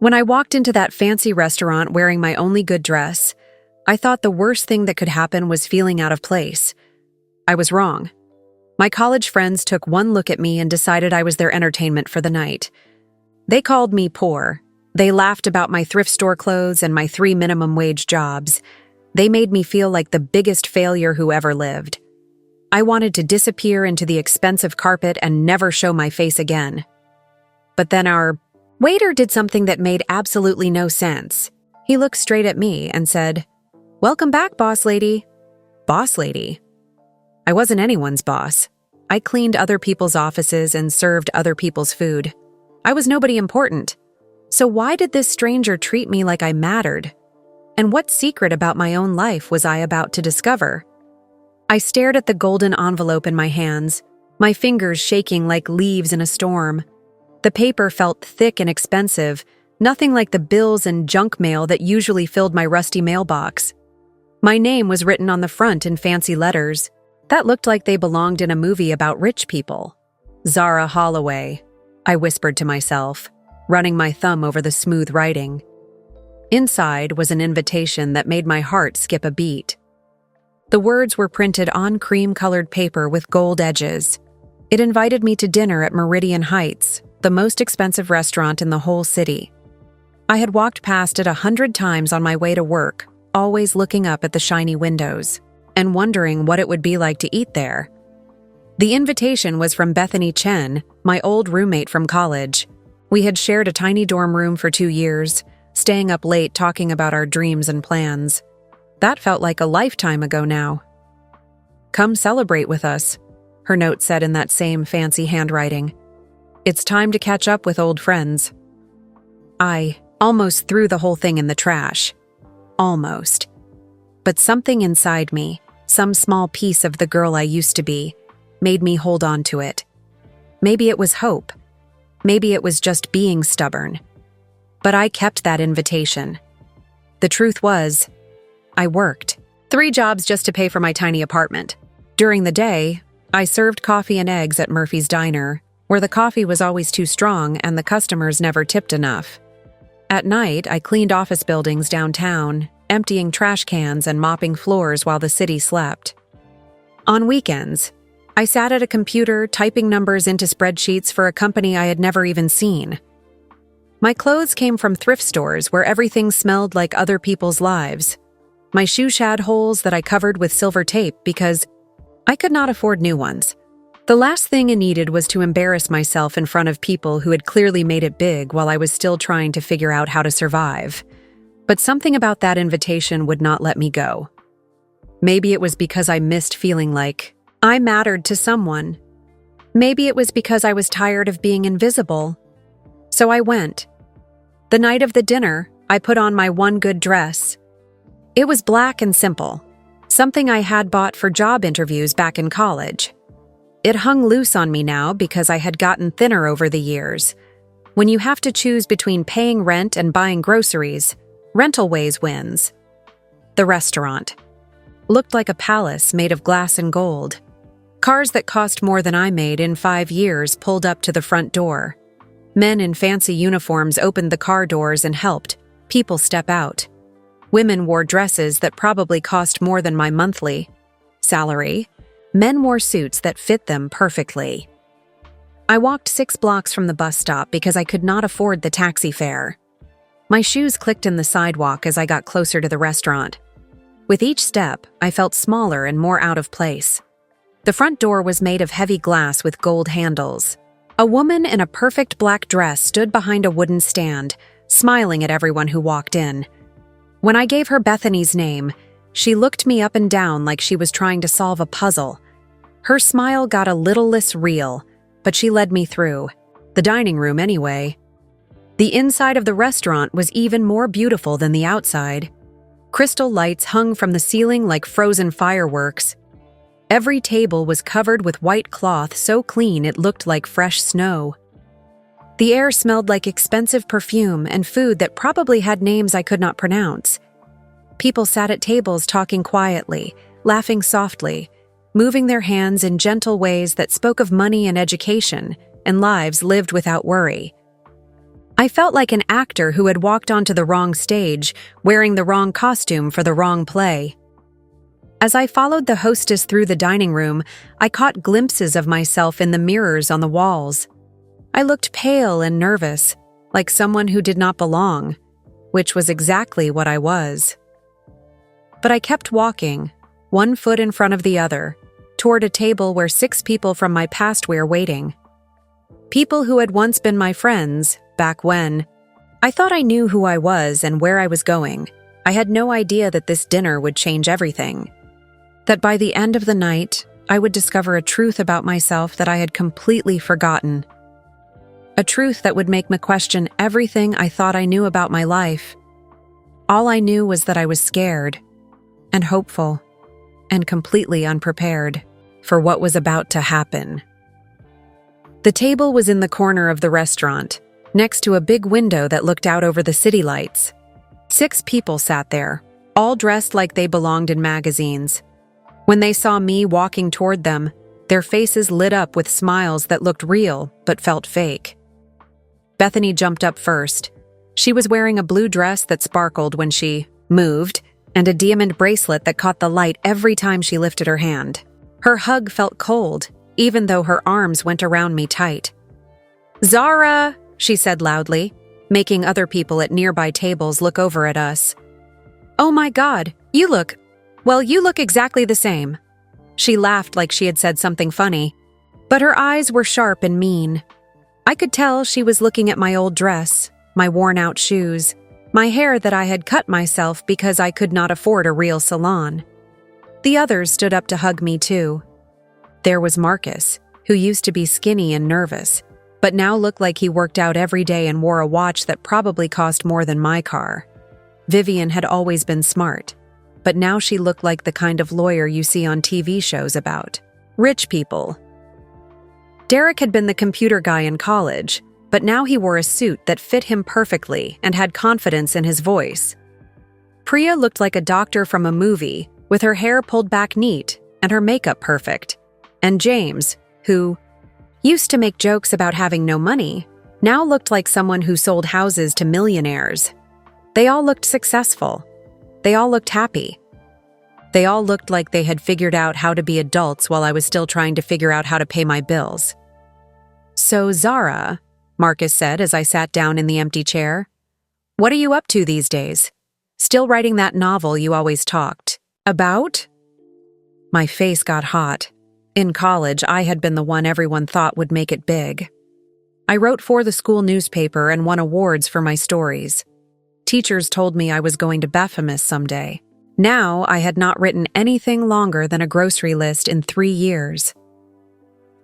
When I walked into that fancy restaurant wearing my only good dress, I thought the worst thing that could happen was feeling out of place. I was wrong. My college friends took one look at me and decided I was their entertainment for the night. They called me poor. They laughed about my thrift store clothes and my 3 minimum wage jobs. They made me feel like the biggest failure who ever lived. I wanted to disappear into the expensive carpet and never show my face again. But then our waiter did something that made absolutely no sense. He looked straight at me and said, "Welcome back, boss lady." Boss lady? I wasn't anyone's boss. I cleaned other people's offices and served other people's food. I was nobody important. So why did this stranger treat me like I mattered? And what secret about my own life was I about to discover? I stared at the golden envelope in my hands, my fingers shaking like leaves in a storm. The paper felt thick and expensive, nothing like the bills and junk mail that usually filled my rusty mailbox. My name was written on the front in fancy letters. That looked like they belonged in a movie about rich people. Zara Holloway, I whispered to myself, running my thumb over the smooth writing. Inside was an invitation that made my heart skip a beat. The words were printed on cream-colored paper with gold edges. It invited me to dinner at Meridian Heights, the most expensive restaurant in the whole city. I had walked past it 100 times on my way to work, always looking up at the shiny windows and wondering what it would be like to eat there. The invitation was from Bethany Chen, my old roommate from college. We had shared a tiny dorm room for 2 years, staying up late talking about our dreams and plans. That felt like a lifetime ago now. "Come celebrate with us," her note said in that same fancy handwriting. "It's time to catch up with old friends." I almost threw the whole thing in the trash. Almost. But something inside me, some small piece of the girl I used to be, made me hold on to it. Maybe it was hope. Maybe it was just being stubborn. But I kept that invitation. The truth was, I worked 3 jobs just to pay for my tiny apartment. During the day, I served coffee and eggs at Murphy's Diner, where the coffee was always too strong and the customers never tipped enough. At night, I cleaned office buildings downtown, emptying trash cans and mopping floors while the city slept. On weekends, I sat at a computer typing numbers into spreadsheets for a company I had never even seen. My clothes came from thrift stores where everything smelled like other people's lives. My shoes had holes that I covered with silver tape because I could not afford new ones. The last thing I needed was to embarrass myself in front of people who had clearly made it big while I was still trying to figure out how to survive. But something about that invitation would not let me go. Maybe it was because I missed feeling like I mattered to someone. Maybe it was because I was tired of being invisible. So I went. The night of the dinner, I put on my one good dress. It was black and simple, something I had bought for job interviews back in college. It hung loose on me now because I had gotten thinner over the years. When you have to choose between paying rent and buying groceries, Rentalways wins. The restaurant looked like a palace made of glass and gold. Cars that cost more than I made in 5 years pulled up to the front door. Men in fancy uniforms opened the car doors and helped people step out. Women wore dresses that probably cost more than my monthly salary. Men wore suits that fit them perfectly. I walked 6 blocks from the bus stop because I could not afford the taxi fare. My shoes clicked in the sidewalk as I got closer to the restaurant. With each step, I felt smaller and more out of place. The front door was made of heavy glass with gold handles. A woman in a perfect black dress stood behind a wooden stand, smiling at everyone who walked in. When I gave her Bethany's name, she looked me up and down like she was trying to solve a puzzle. Her smile got a little less real, but she led me through. The dining room, anyway. The inside of the restaurant was even more beautiful than the outside. Crystal lights hung from the ceiling like frozen fireworks. Every table was covered with white cloth so clean it looked like fresh snow. The air smelled like expensive perfume and food that probably had names I could not pronounce. People sat at tables talking quietly, laughing softly, moving their hands in gentle ways that spoke of money and education and lives lived without worry. I felt like an actor who had walked onto the wrong stage, wearing the wrong costume for the wrong play. As I followed the hostess through the dining room, I caught glimpses of myself in the mirrors on the walls. I looked pale and nervous, like someone who did not belong, which was exactly what I was. But I kept walking, one foot in front of the other, toward a table where 6 people from my past were waiting. People who had once been my friends, back when. I thought I knew who I was and where I was going. I had no idea that this dinner would change everything. That by the end of the night, I would discover a truth about myself that I had completely forgotten. A truth that would make me question everything I thought I knew about my life. All I knew was that I was scared, and hopeful, and completely unprepared for what was about to happen. The table was in the corner of the restaurant, next to a big window that looked out over the city lights. 6 people sat there, all dressed like they belonged in magazines. When they saw me walking toward them, their faces lit up with smiles that looked real but felt fake. Bethany jumped up first. She was wearing a blue dress that sparkled when she moved, and a diamond bracelet that caught the light every time she lifted her hand. Her hug felt cold, even though her arms went around me tight. "Zara!" she said loudly, making other people at nearby tables look over at us. "Oh my God, you look exactly the same." She laughed like she had said something funny, but her eyes were sharp and mean. I could tell she was looking at my old dress, my worn-out shoes, my hair that I had cut myself because I could not afford a real salon. The others stood up to hug me too. There was Marcus, who used to be skinny and nervous, but now looked like he worked out every day and wore a watch that probably cost more than my car. Vivian had always been smart, but now she looked like the kind of lawyer you see on TV shows about rich people. Derek had been the computer guy in college, but now he wore a suit that fit him perfectly and had confidence in his voice. Priya looked like a doctor from a movie, with her hair pulled back neat and her makeup perfect. And James, who used to make jokes about having no money, now looked like someone who sold houses to millionaires. They all looked successful. They all looked happy. They all looked like they had figured out how to be adults while I was still trying to figure out how to pay my bills. "So, Zara," Marcus said as I sat down in the empty chair, "what are you up to these days? Still writing that novel you always talked about?" My face got hot. In college, I had been the one everyone thought would make it big. I wrote for the school newspaper and won awards for my stories. Teachers told me I was going to be famous someday. Now, I had not written anything longer than a grocery list in 3 years.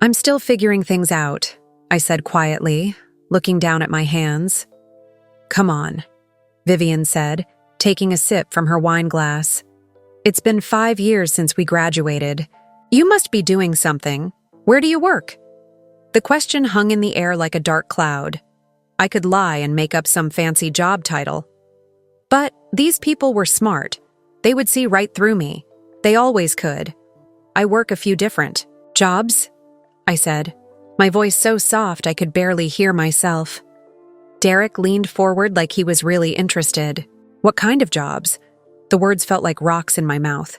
"I'm still figuring things out," I said quietly, looking down at my hands. "Come on," Vivian said, taking a sip from her wine glass. "It's been 5 years since we graduated. You must be doing something. Where do you work?" The question hung in the air like a dark cloud. I could lie and make up some fancy job title. But these people were smart. They would see right through me. They always could. "I work a few different jobs," I said, my voice so soft I could barely hear myself. Derek leaned forward like he was really interested. "What kind of jobs?" The words felt like rocks in my mouth.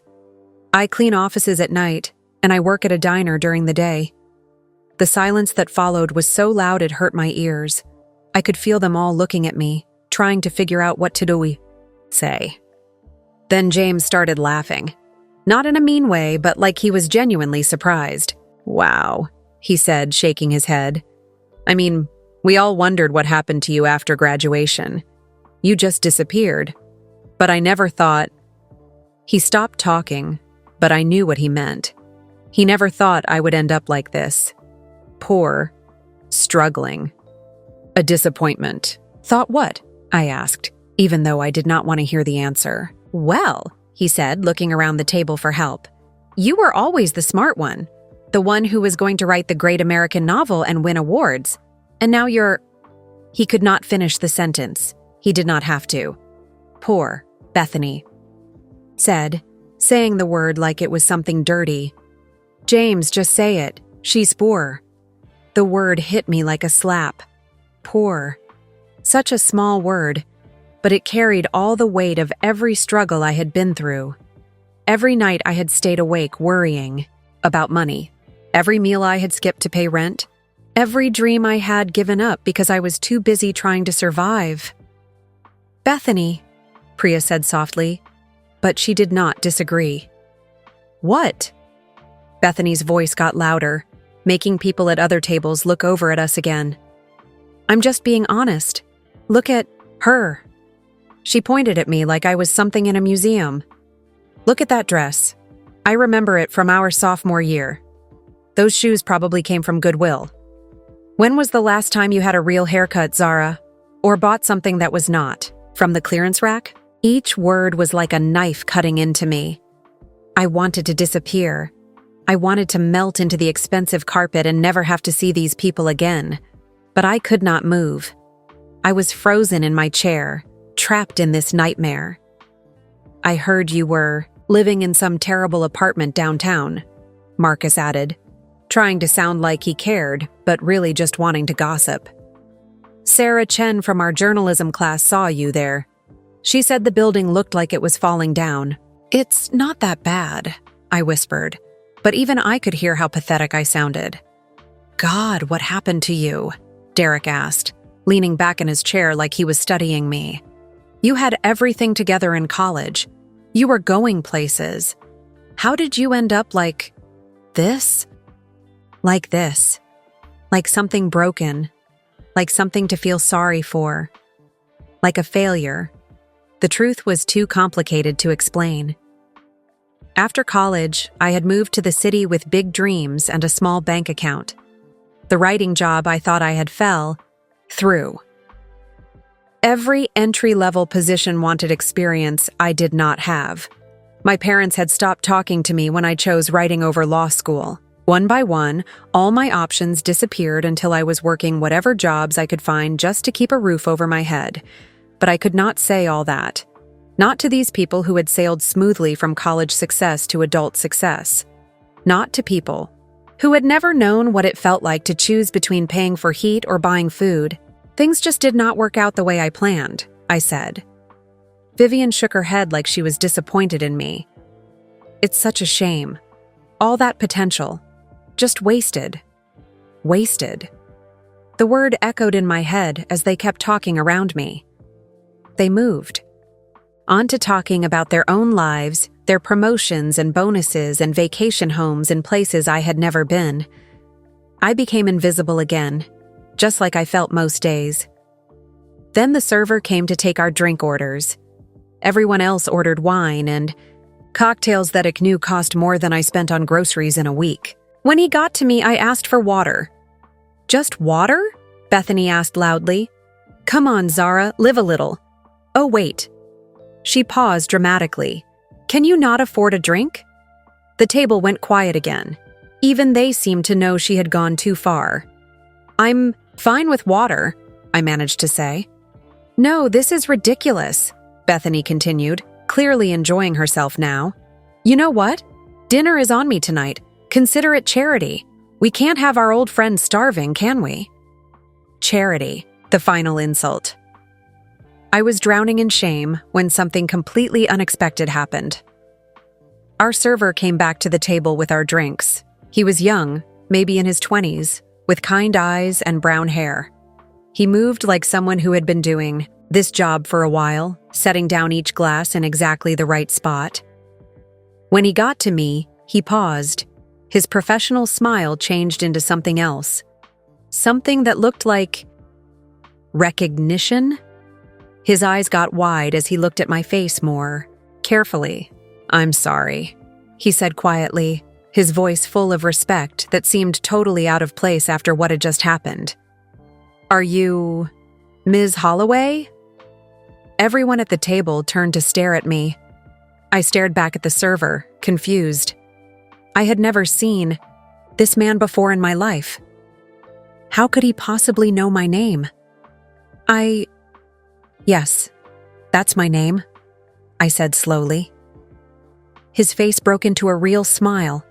"I clean offices at night, and I work at a diner during the day." The silence that followed was so loud it hurt my ears. I could feel them all looking at me, trying to figure out what to do. Say. Then James started laughing. Not in a mean way, but like he was genuinely surprised. "Wow," he said, shaking his head. "I mean, we all wondered what happened to you after graduation. You just disappeared. But I never thought—" He stopped talking, but I knew what he meant. He never thought I would end up like this. Poor, struggling. A disappointment. "Thought what?" I asked, even though I did not want to hear the answer. "Well," he said, looking around the table for help, "you were always the smart one, the one who was going to write the great American novel and win awards. And now you're—" He could not finish the sentence. He did not have to. "Poor Bethany," said, saying the word like it was something dirty. "James, just say it. She's poor." The word hit me like a slap. Poor. Such a small word, but it carried all the weight of every struggle I had been through. Every night I had stayed awake worrying about money. Every meal I had skipped to pay rent. Every dream I had given up because I was too busy trying to survive. "Bethany," Priya said softly, but she did not disagree. "What?" Bethany's voice got louder, making people at other tables look over at us again. "I'm just being honest. Look at her." She pointed at me like I was something in a museum. "Look at that dress. I remember it from our sophomore year. Those shoes probably came from Goodwill. When was the last time you had a real haircut, Zara? Or bought something that was not from the clearance rack?" Each word was like a knife cutting into me. I wanted to disappear. I wanted to melt into the expensive carpet and never have to see these people again. But I could not move. I was frozen in my chair, trapped in this nightmare. "I heard you were living in some terrible apartment downtown," Marcus added, trying to sound like he cared, but really just wanting to gossip. "Sarah Chen from our journalism class saw you there. She said the building looked like it was falling down." "It's not that bad," I whispered, but even I could hear how pathetic I sounded. "God, what happened to you?" Derek asked, leaning back in his chair like he was studying me. "You had everything together in college. You were going places. How did you end up like this?" Like this. Like something broken. Like something to feel sorry for. Like a failure. The truth was too complicated to explain. After college, I had moved to the city with big dreams and a small bank account. The writing job I thought I had fell through. Every entry-level position wanted experience I did not have. My parents had stopped talking to me when I chose writing over law school. One by one, all my options disappeared until I was working whatever jobs I could find just to keep a roof over my head. But I could not say all that. Not to these people who had sailed smoothly from college success to adult success. Not to people who had never known what it felt like to choose between paying for heat or buying food. "Things just did not work out the way I planned," I said. Vivian shook her head like she was disappointed in me. "It's such a shame. All that potential. Just wasted. Wasted." The word echoed in my head as they kept talking around me. They moved. On to talking about their own lives, their promotions and bonuses and vacation homes in places I had never been. I became invisible again, just like I felt most days. Then the server came to take our drink orders. Everyone else ordered wine and cocktails that I knew cost more than I spent on groceries in a week. When he got to me, I asked for water. "Just water?" Bethany asked loudly. "Come on, Zara, live a little." "Oh, wait." She paused dramatically. "Can you not afford a drink?" The table went quiet again. Even they seemed to know she had gone too far. "I'm fine with water," I managed to say. "No, this is ridiculous," Bethany continued, clearly enjoying herself now. "You know what? Dinner is on me tonight. Consider it charity. We can't have our old friend starving, can we?" Charity, the final insult. I was drowning in shame when something completely unexpected happened. Our server came back to the table with our drinks. He was young, maybe in his 20s, with kind eyes and brown hair. He moved like someone who had been doing this job for a while, setting down each glass in exactly the right spot. When he got to me, he paused. His professional smile changed into something else. Something that looked like recognition. His eyes got wide as he looked at my face more carefully. "I'm sorry," he said quietly, his voice full of respect that seemed totally out of place after what had just happened. "Are you Ms. Holloway?" Everyone at the table turned to stare at me. I stared back at the server, confused. I had never seen this man before in my life. How could he possibly know my name? Yes, that's my name," I said slowly. His face broke into a real smile,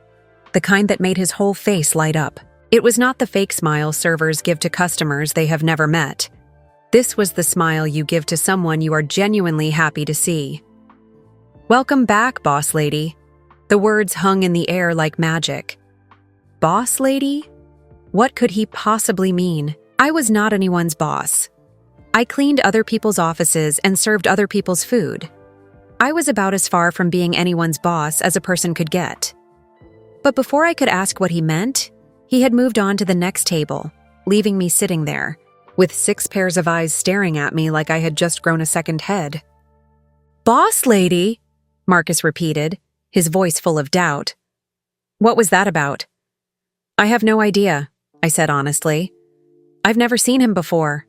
the kind that made his whole face light up. It was not the fake smile servers give to customers they have never met. This was the smile you give to someone you are genuinely happy to see. "Welcome back, boss lady." The words hung in the air like magic. Boss lady? What could he possibly mean? I was not anyone's boss. I cleaned other people's offices and served other people's food. I was about as far from being anyone's boss as a person could get. But before I could ask what he meant, he had moved on to the next table, leaving me sitting there, with 6 pairs of eyes staring at me like I had just grown a second head. "Boss lady," Marcus repeated, his voice full of doubt. "What was that about?" "I have no idea," I said honestly. "I've never seen him before."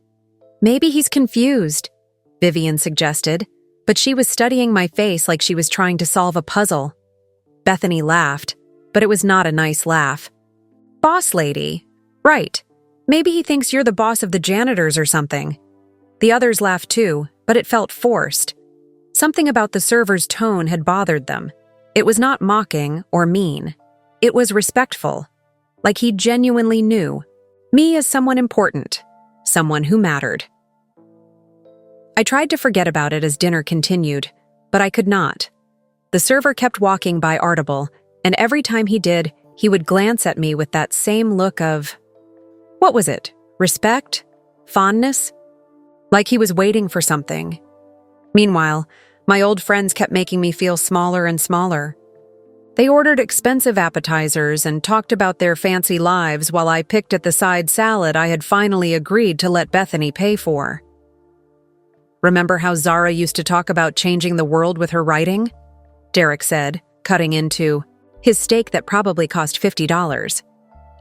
"Maybe he's confused," Vivian suggested, but she was studying my face like she was trying to solve a puzzle. Bethany laughed, but it was not a nice laugh. "Boss lady? Right. Maybe he thinks you're the boss of the janitors or something." The others laughed too, but it felt forced. Something about the server's tone had bothered them. It was not mocking or mean. It was respectful, like he genuinely knew me as someone important, someone who mattered. I tried to forget about it as dinner continued, but I could not. The server kept walking by Artable, and every time he did, he would glance at me with that same look of, what was it? Respect? Fondness? Like he was waiting for something. Meanwhile, my old friends kept making me feel smaller and smaller. They ordered expensive appetizers and talked about their fancy lives while I picked at the side salad I had finally agreed to let Bethany pay for. "Remember how Zara used to talk about changing the world with her writing?" Derek said, cutting into his steak that probably cost $50.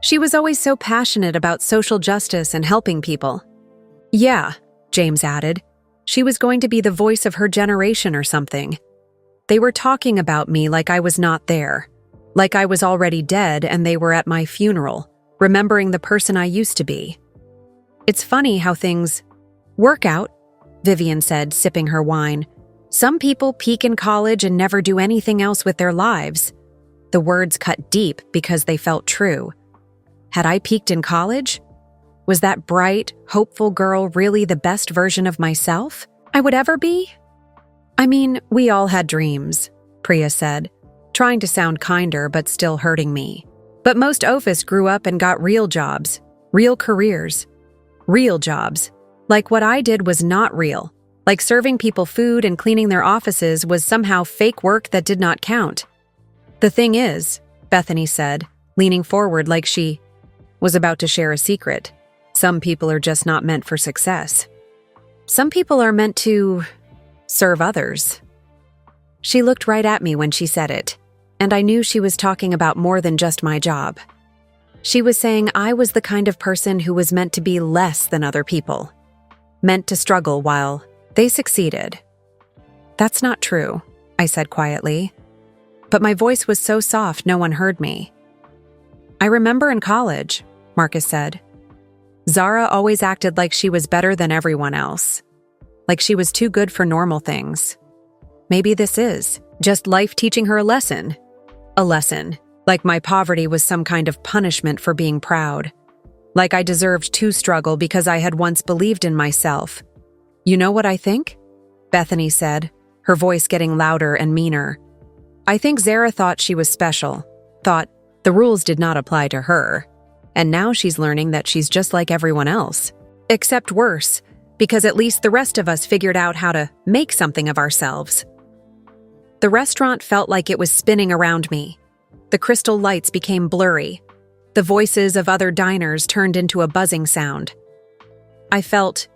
"She was always so passionate about social justice and helping people." "Yeah," James added. "She was going to be the voice of her generation or something." They were talking about me like I was not there, like I was already dead and they were at my funeral, remembering the person I used to be. "It's funny how things work out," Vivian said, sipping her wine. "Some people peak in college and never do anything else with their lives." The words cut deep because they felt true. Had I peaked in college? Was that bright, hopeful girl really the best version of myself I would ever be? "I mean, we all had dreams," Priya said, trying to sound kinder but still hurting me. "But most Ophis grew up and got real jobs, real careers, real jobs. Like what I did was not real. Like serving people food and cleaning their offices was somehow fake work that did not count." "The thing is," Bethany said, leaning forward like she was about to share a secret, "some people are just not meant for success. Some people are meant to serve others." She looked right at me when she said it, and I knew she was talking about more than just my job. She was saying I was the kind of person who was meant to be less than other people, meant to struggle while they succeeded. "That's not true," I said quietly, but my voice was so soft no one heard me. "I remember in college," Marcus said. "Zara always acted like she was better than everyone else. Like she was too good for normal things. Maybe this is just life teaching her a lesson. A lesson, like my poverty was some kind of punishment for being proud. Like I deserved to struggle because I had once believed in myself. You know what I think?" Bethany said, her voice getting louder and meaner. "I think Zara thought she was special, thought the rules did not apply to her. And now she's learning that she's just like everyone else. Except worse, because at least the rest of us figured out how to make something of ourselves." The restaurant felt like it was spinning around me. The crystal lights became blurry. The voices of other diners turned into a buzzing sound. I felt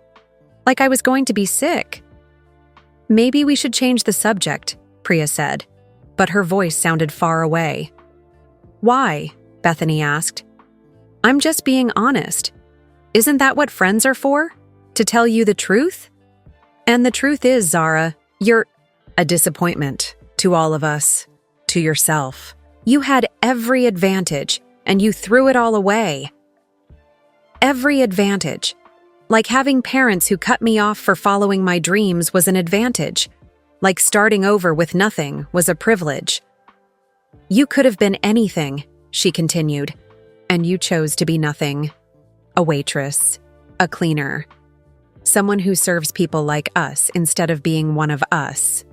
like I was going to be sick. "Maybe we should change the subject," Priya said, but her voice sounded far away. "Why?" Bethany asked. "I'm just being honest. Isn't that what friends are for? To tell you the truth? And the truth is, Zara, you're a disappointment to all of us, to yourself. You had every advantage, and you threw it all away. Every advantage. Like having parents who cut me off for following my dreams was an advantage. Like starting over with nothing was a privilege. You could have been anything," she continued, "and you chose to be nothing. A waitress, a cleaner. Someone who serves people like us instead of being one of us.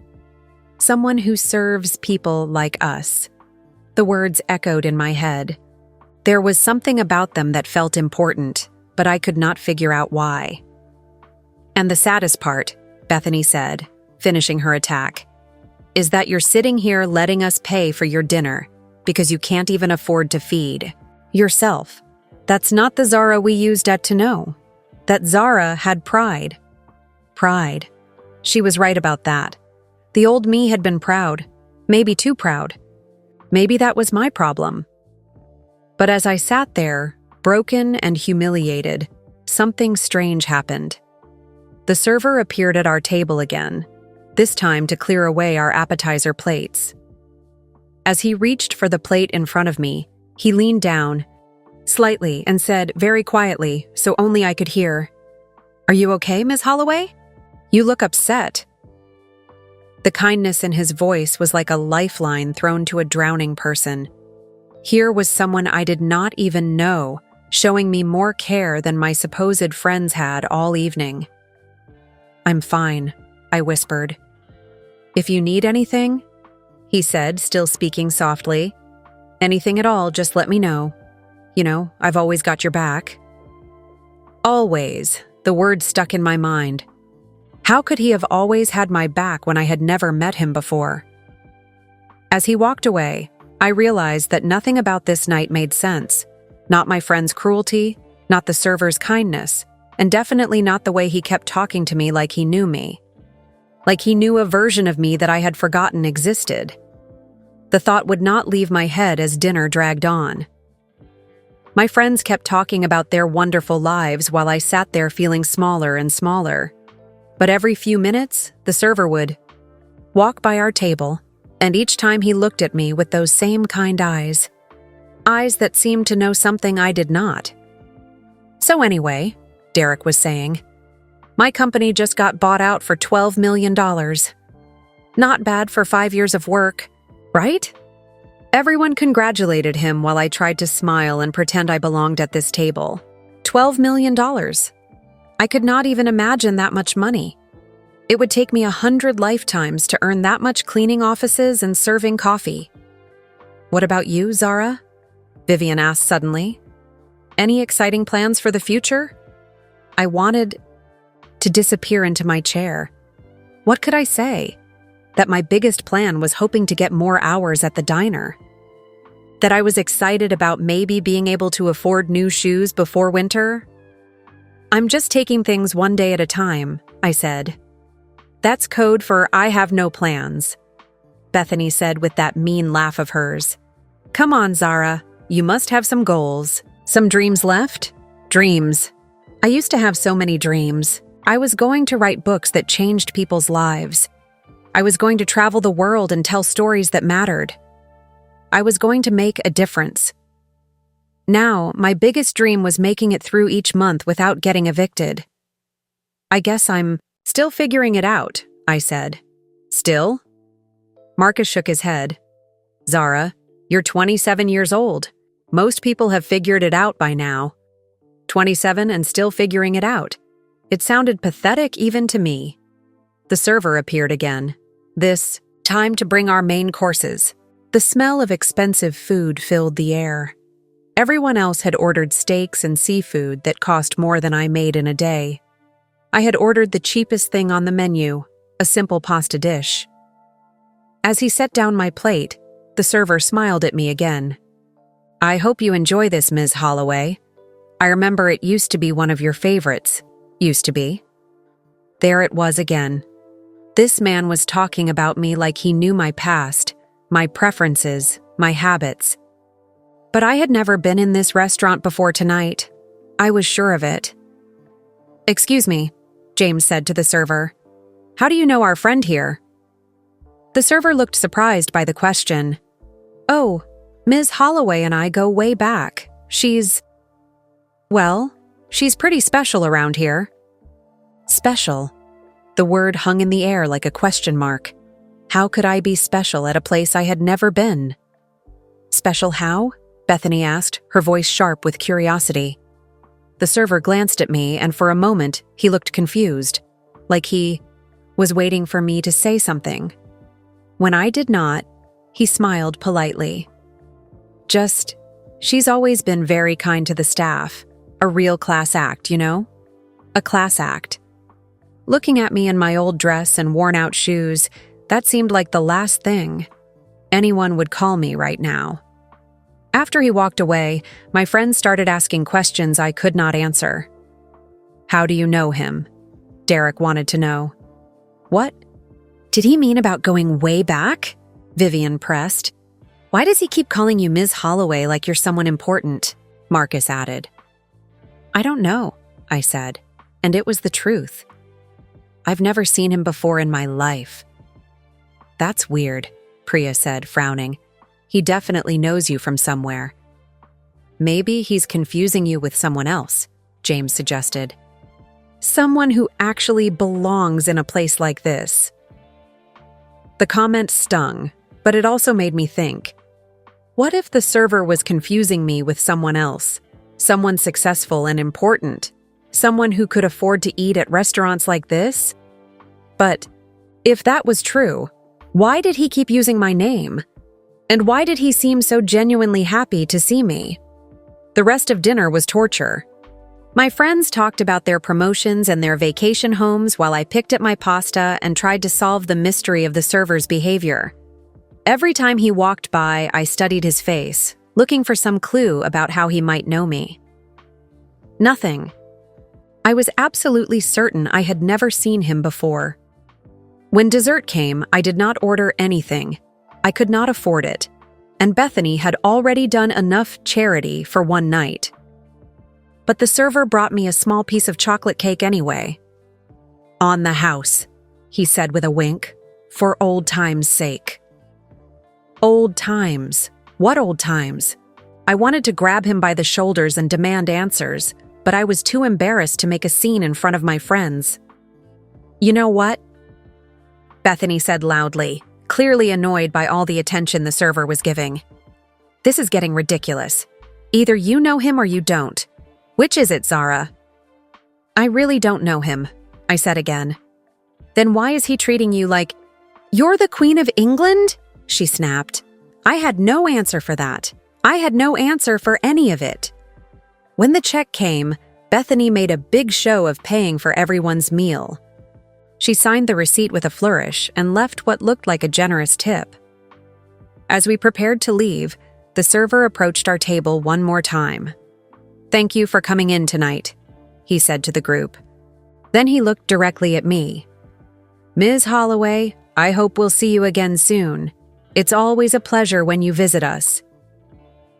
Someone who serves people like us. The words echoed in my head. There was something about them that felt important, but I could not figure out why. And the saddest part, Bethany said, finishing her attack, is that you're sitting here letting us pay for your dinner because you can't even afford to feed yourself. That's not the Zara we used to know. That Zara had pride. Pride. She was right about that. The old me had been proud, maybe too proud. Maybe that was my problem. But as I sat there, broken and humiliated, something strange happened. The server appeared at our table again, this time to clear away our appetizer plates. As he reached for the plate in front of me, he leaned down, slightly, and said very quietly, so only I could hear, "Are you okay, Ms. Holloway? You look upset." The kindness in his voice was like a lifeline thrown to a drowning person. Here was someone I did not even know, showing me more care than my supposed friends had all evening. "I'm fine," I whispered. "If you need anything," he said, still speaking softly, "anything at all, just let me know. You know, I've always got your back." Always, the word stuck in my mind. How could he have always had my back when I had never met him before? As he walked away, I realized that nothing about this night made sense. Not my friend's cruelty, not the server's kindness, and definitely not the way he kept talking to me like he knew me. Like he knew a version of me that I had forgotten existed. The thought would not leave my head as dinner dragged on. My friends kept talking about their wonderful lives while I sat there feeling smaller and smaller. But every few minutes, the server would walk by our table, and each time he looked at me with those same kind eyes that seemed to know something I did not. "So anyway," Derek was saying, "my company just got bought out for $12 million. Not bad for 5 years of work, right?" Everyone congratulated him while I tried to smile and pretend I belonged at this table. $12 million. I could not even imagine that much money. It would take me 100 lifetimes to earn that much cleaning offices and serving coffee. "What about you, Zara?" Vivian asked suddenly. "Any exciting plans for the future?" I wanted to disappear into my chair. What could I say? That my biggest plan was hoping to get more hours at the diner. That I was excited about maybe being able to afford new shoes before winter? "I'm just taking things one day at a time," I said. "That's code for I have no plans," Bethany said with that mean laugh of hers. "Come on, Zara, you must have some goals. Some dreams left?" Dreams. I used to have so many dreams. I was going to write books that changed people's lives. I was going to travel the world and tell stories that mattered. I was going to make a difference. Now, my biggest dream was making it through each month without getting evicted. "I guess I'm still figuring it out," I said. "Still?" Marcus shook his head. "Zara, you're 27 years old. Most people have figured it out by now. 27 and still figuring it out. It sounded pathetic even to me." The server appeared again. This time to bring our main courses. The smell of expensive food filled the air. Everyone else had ordered steaks and seafood that cost more than I made in a day. I had ordered the cheapest thing on the menu, a simple pasta dish. As he set down my plate, the server smiled at me again. "I hope you enjoy this, Ms. Holloway. I remember it used to be one of your favorites. Used to be." There it was again. This man was talking about me like he knew my past, my preferences, my habits. But I had never been in this restaurant before tonight. I was sure of it. "Excuse me," James said to the server. "How do you know our friend here?" The server looked surprised by the question. "Oh, Ms. Holloway and I go way back. She's pretty special around here." Special. The word hung in the air like a question mark. How could I be special at a place I had never been? "Special how?" Bethany asked, her voice sharp with curiosity. The server glanced at me, and for a moment, he looked confused, like he was waiting for me to say something. When I did not, he smiled politely. She's always been very kind to the staff. A real class act, you know? A class act. Looking at me in my old dress and worn-out shoes, that seemed like the last thing anyone would call me right now. After he walked away, my friends started asking questions I could not answer. "How do you know him?" Derek wanted to know. "What? Did he mean about going way back?" Vivian pressed. "Why does he keep calling you Ms. Holloway like you're someone important?" Marcus added. "I don't know," I said, and it was the truth. I've never seen him before in my life. "That's weird," Priya said, frowning. "He definitely knows you from somewhere." "Maybe he's confusing you with someone else," James suggested. "Someone who actually belongs in a place like this." The comment stung, but it also made me think. What if the server was confusing me with someone else? Someone successful and important? Someone who could afford to eat at restaurants like this? But if that was true, why did he keep using my name? And why did he seem so genuinely happy to see me? The rest of dinner was torture. My friends talked about their promotions and their vacation homes while I picked at my pasta and tried to solve the mystery of the server's behavior. Every time he walked by, I studied his face, looking for some clue about how he might know me. Nothing. I was absolutely certain I had never seen him before. When dessert came, I did not order anything. I could not afford it, and Bethany had already done enough charity for one night. But the server brought me a small piece of chocolate cake anyway. "On the house," he said with a wink, "for old times' sake." Old times? What old times? I wanted to grab him by the shoulders and demand answers, but I was too embarrassed to make a scene in front of my friends. "You know what?" Bethany said loudly, clearly annoyed by all the attention the server was giving. "This is getting ridiculous. Either you know him or you don't. Which is it, Zara?" "I really don't know him," I said again. "Then why is he treating you like—" "You're the Queen of England?" she snapped. I had no answer for that. I had no answer for any of it. When the check came, Bethany made a big show of paying for everyone's meal. She signed the receipt with a flourish and left what looked like a generous tip. As we prepared to leave, the server approached our table one more time. "Thank you for coming in tonight," he said to the group. Then he looked directly at me. "Ms. Holloway, I hope we'll see you again soon. It's always a pleasure when you visit us."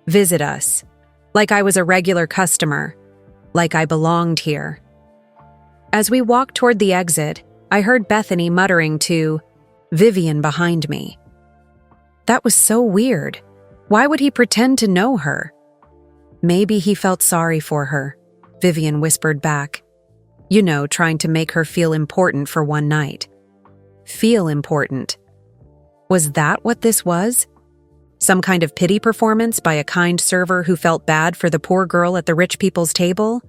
Visit us. Like I was a regular customer. Like I belonged here. As we walked toward the exit, I heard Bethany muttering to Vivian behind me. That was so weird. Why would he pretend to know her? "Maybe he felt sorry for her," Vivian whispered back. "You know, trying to make her feel important for one night." Feel important. Was that what this was? Some kind of pity performance by a kind server who felt bad for the poor girl at the rich people's table?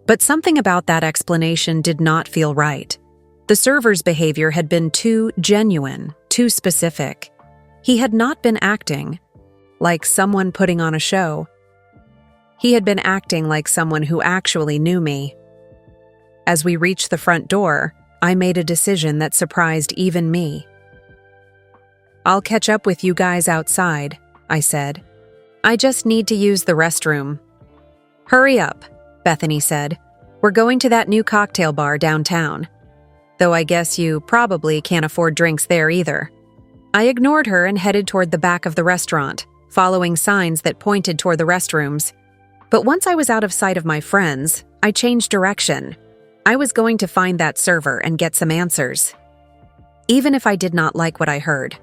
But something about that explanation did not feel right. The server's behavior had been too genuine, too specific. He had not been acting like someone putting on a show. He had been acting like someone who actually knew me. As we reached the front door, I made a decision that surprised even me. "I'll catch up with you guys outside," I said. "I just need to use the restroom." "Hurry up," Bethany said. "We're going to that new cocktail bar downtown. Though I guess you probably can't afford drinks there either." I ignored her and headed toward the back of the restaurant, following signs that pointed toward the restrooms. But once I was out of sight of my friends, I changed direction. I was going to find that server and get some answers, even if I did not like what I heard.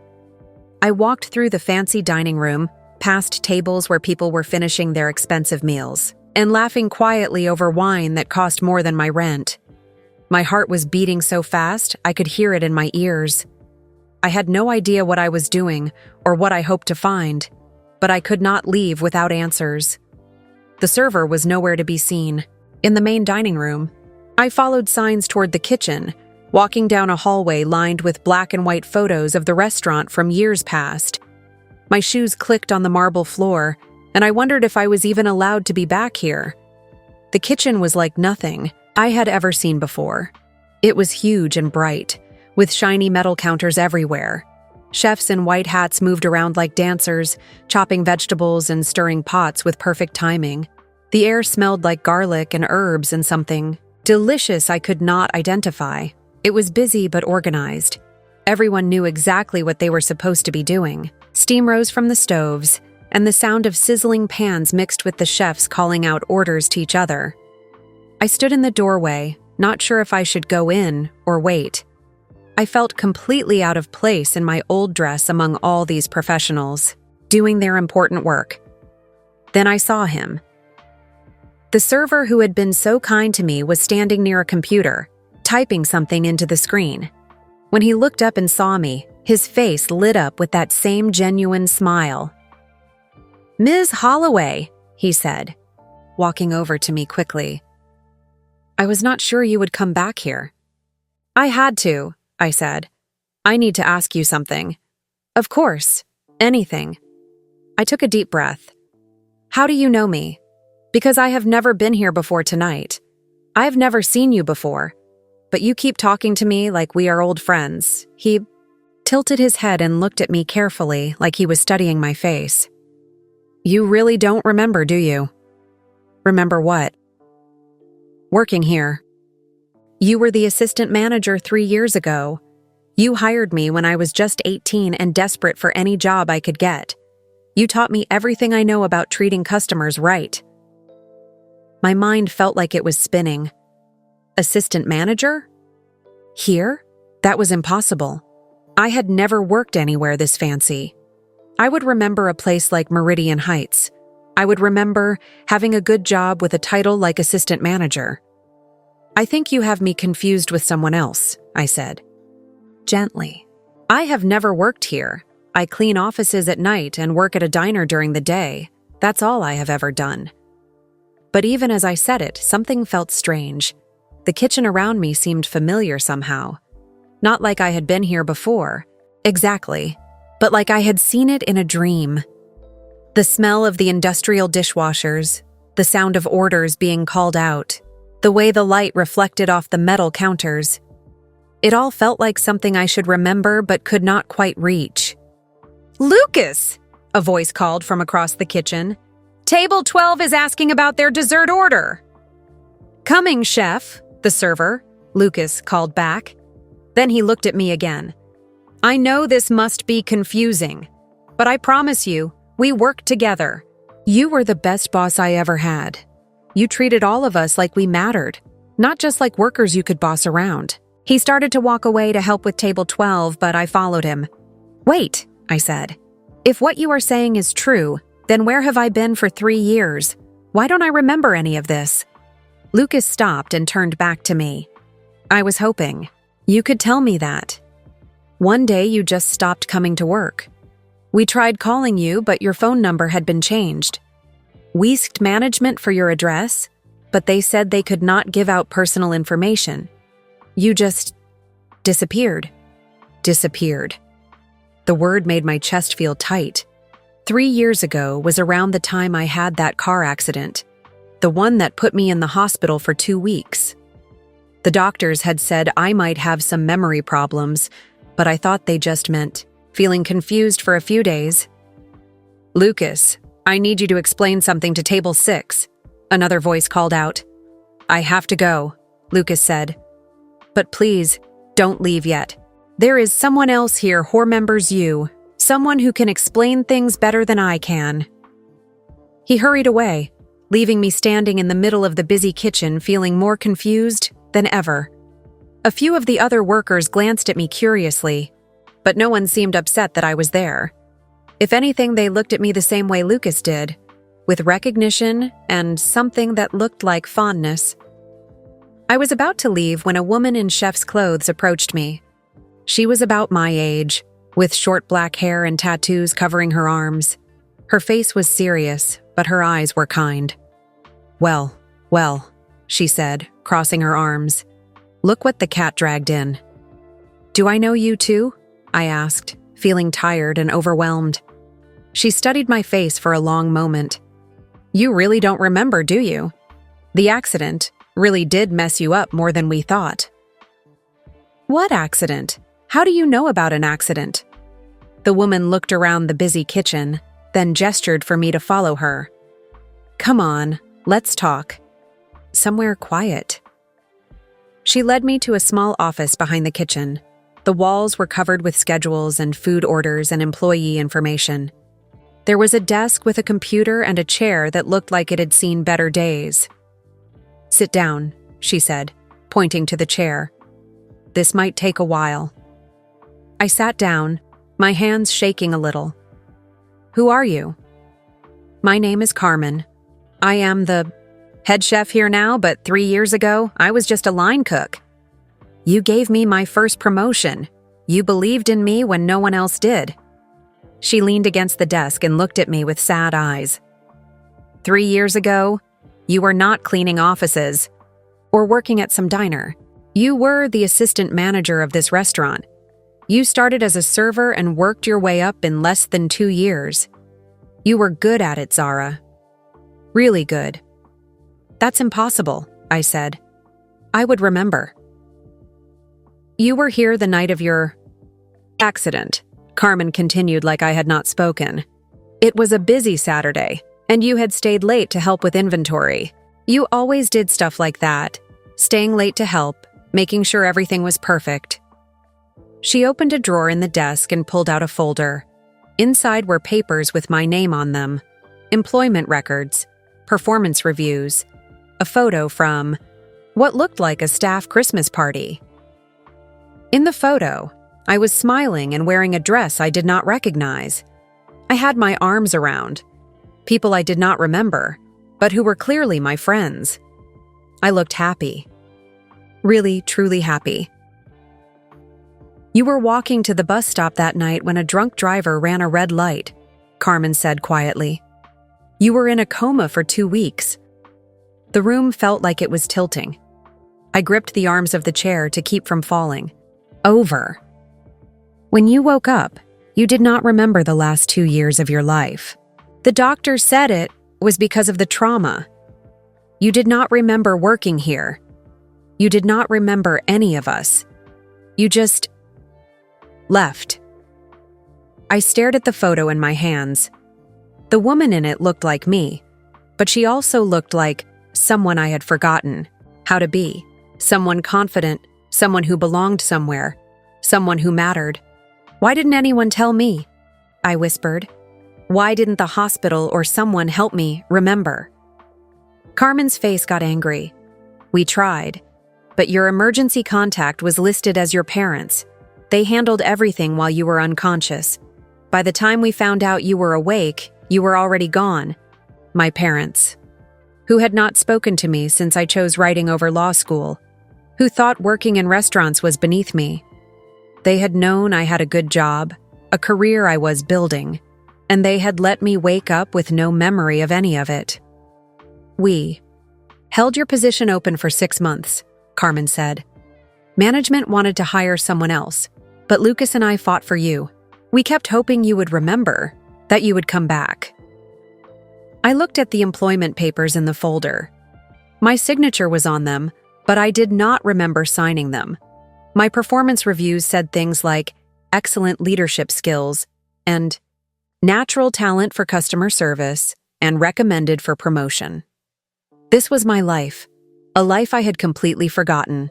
I walked through the fancy dining room, past tables where people were finishing their expensive meals, and laughing quietly over wine that cost more than my rent. My heart was beating so fast I could hear it in my ears. I had no idea what I was doing or what I hoped to find, but I could not leave without answers. The server was nowhere to be seen. In the main dining room, I followed signs toward the kitchen, walking down a hallway lined with black and white photos of the restaurant from years past. My shoes clicked on the marble floor, and I wondered if I was even allowed to be back here. The kitchen was like nothing I had ever seen before. It was huge and bright, with shiny metal counters everywhere. Chefs in white hats moved around like dancers, chopping vegetables and stirring pots with perfect timing. The air smelled like garlic and herbs and something delicious I could not identify. It was busy but organized. Everyone knew exactly what they were supposed to be doing. Steam rose from the stoves, and the sound of sizzling pans mixed with the chefs calling out orders to each other. I stood in the doorway, not sure if I should go in or wait. I felt completely out of place in my old dress among all these professionals, doing their important work. Then I saw him. The server who had been so kind to me was standing near a computer, typing something into the screen. When he looked up and saw me, his face lit up with that same genuine smile. "Ms. Holloway," he said, walking over to me quickly. "I was not sure you would come back here." "I had to," I said. "I need to ask you something." "Of course, anything." I took a deep breath. "How do you know me?" "Because I have never been here before tonight. I have never seen you before, but you keep talking to me like we are old friends." He tilted his head and looked at me carefully, like he was studying my face. "You really don't remember, do you?" "Remember what?" "Working here. You were the assistant manager 3 years ago. You hired me when I was just 18 and desperate for any job I could get. You taught me everything I know about treating customers right." My mind felt like it was spinning. Assistant manager? Here? That was impossible. I had never worked anywhere this fancy. I would remember a place like Meridian Heights. I would remember having a good job with a title like assistant manager. "I think you have me confused with someone else," I said. Gently. "I have never worked here. I clean offices at night and work at a diner during the day. That's all I have ever done." But even as I said it, something felt strange. The kitchen around me seemed familiar somehow. Not like I had been here before, exactly, but like I had seen it in a dream. The smell of the industrial dishwashers, the sound of orders being called out, the way the light reflected off the metal counters. It all felt like something I should remember but could not quite reach. "Lucas!" a voice called from across the kitchen. "Table 12 is asking about their dessert order." "Coming, chef," the server, Lucas, called back. Then he looked at me again. "I know this must be confusing, but I promise you, we work together. You were the best boss I ever had. You treated all of us like we mattered, not just like workers you could boss around." He started to walk away to help with table 12, but I followed him. "Wait," I said. "If what you are saying is true, then where have I been for 3 years? Why don't I remember any of this?" Lucas stopped and turned back to me. "I was hoping you could tell me that. One day you just stopped coming to work. We tried calling you, but your phone number had been changed. We asked management for your address, but they said they could not give out personal information. You just disappeared." Disappeared. The word made my chest feel tight. 3 years ago was around the time I had that car accident, the one that put me in the hospital for 2 weeks. The doctors had said I might have some memory problems, but I thought they just meant feeling confused for a few days. "Lucas, I need you to explain something to table 6, another voice called out. "I have to go," Lucas said. "But please, don't leave yet. There is someone else here who remembers you, someone who can explain things better than I can." He hurried away, leaving me standing in the middle of the busy kitchen feeling more confused than ever. A few of the other workers glanced at me curiously, but no one seemed upset that I was there. If anything, they looked at me the same way Lucas did, with recognition and something that looked like fondness. I was about to leave when a woman in chef's clothes approached me. She was about my age, with short black hair and tattoos covering her arms. Her face was serious, but her eyes were kind. Well, well, she said, crossing her arms. Look what the cat dragged in. Do I know you too? I asked, feeling tired and overwhelmed. She studied my face for a long moment. You really don't remember, do you? The accident really did mess you up more than we thought. What accident? How do you know about an accident? The woman looked around the busy kitchen, then gestured for me to follow her. Come on, let's talk. Somewhere quiet. She led me to a small office behind the kitchen. The walls were covered with schedules and food orders and employee information. There was a desk with a computer and a chair that looked like it had seen better days. Sit down, she said, pointing to the chair. This might take a while. I sat down, my hands shaking a little. Who are you? My name is Carmen. I am the head chef here now, but 3 years ago, I was just a line cook. You gave me my first promotion. You believed in me when no one else did. She leaned against the desk and looked at me with sad eyes. 3 years ago, you were not cleaning offices or working at some diner. You were the assistant manager of this restaurant. You started as a server and worked your way up in less than 2 years. You were good at it, Zara. Really good. That's impossible, I said. I would remember. You were here the night of your accident, Carmen continued like I had not spoken. It was a busy Saturday, and you had stayed late to help with inventory. You always did stuff like that, staying late to help, making sure everything was perfect. She opened a drawer in the desk and pulled out a folder. Inside were papers with my name on them, employment records, performance reviews, a photo from what looked like a staff Christmas party. In the photo, I was smiling and wearing a dress I did not recognize. I had my arms around people I did not remember, but who were clearly my friends. I looked happy. Really, truly happy. You were walking to the bus stop that night when a drunk driver ran a red light, Carmen said quietly. You were in a coma for 2 weeks. The room felt like it was tilting. I gripped the arms of the chair to keep from falling. Over. When you woke up, you did not remember the last 2 years of your life. The doctor said it was because of the trauma. You did not remember working here. You did not remember any of us. You just left. I stared at the photo in my hands. The woman in it looked like me, but she also looked like someone I had forgotten how to be. Someone confident, someone who belonged somewhere, someone who mattered. Why didn't anyone tell me? I whispered. Why didn't the hospital or someone help me remember? Carmen's face got angry. We tried, but your emergency contact was listed as your parents. They handled everything while you were unconscious. By the time we found out you were awake, you were already gone. My parents, who had not spoken to me since I chose writing over law school, who thought working in restaurants was beneath me. They had known I had a good job, a career I was building, and they had let me wake up with no memory of any of it. We held your position open for 6 months, Carmen said. Management wanted to hire someone else, but Lucas and I fought for you. We kept hoping you would remember, that you would come back. I looked at the employment papers in the folder. My signature was on them, but I did not remember signing them. My performance reviews said things like excellent leadership skills and natural talent for customer service and recommended for promotion. This was my life, a life I had completely forgotten,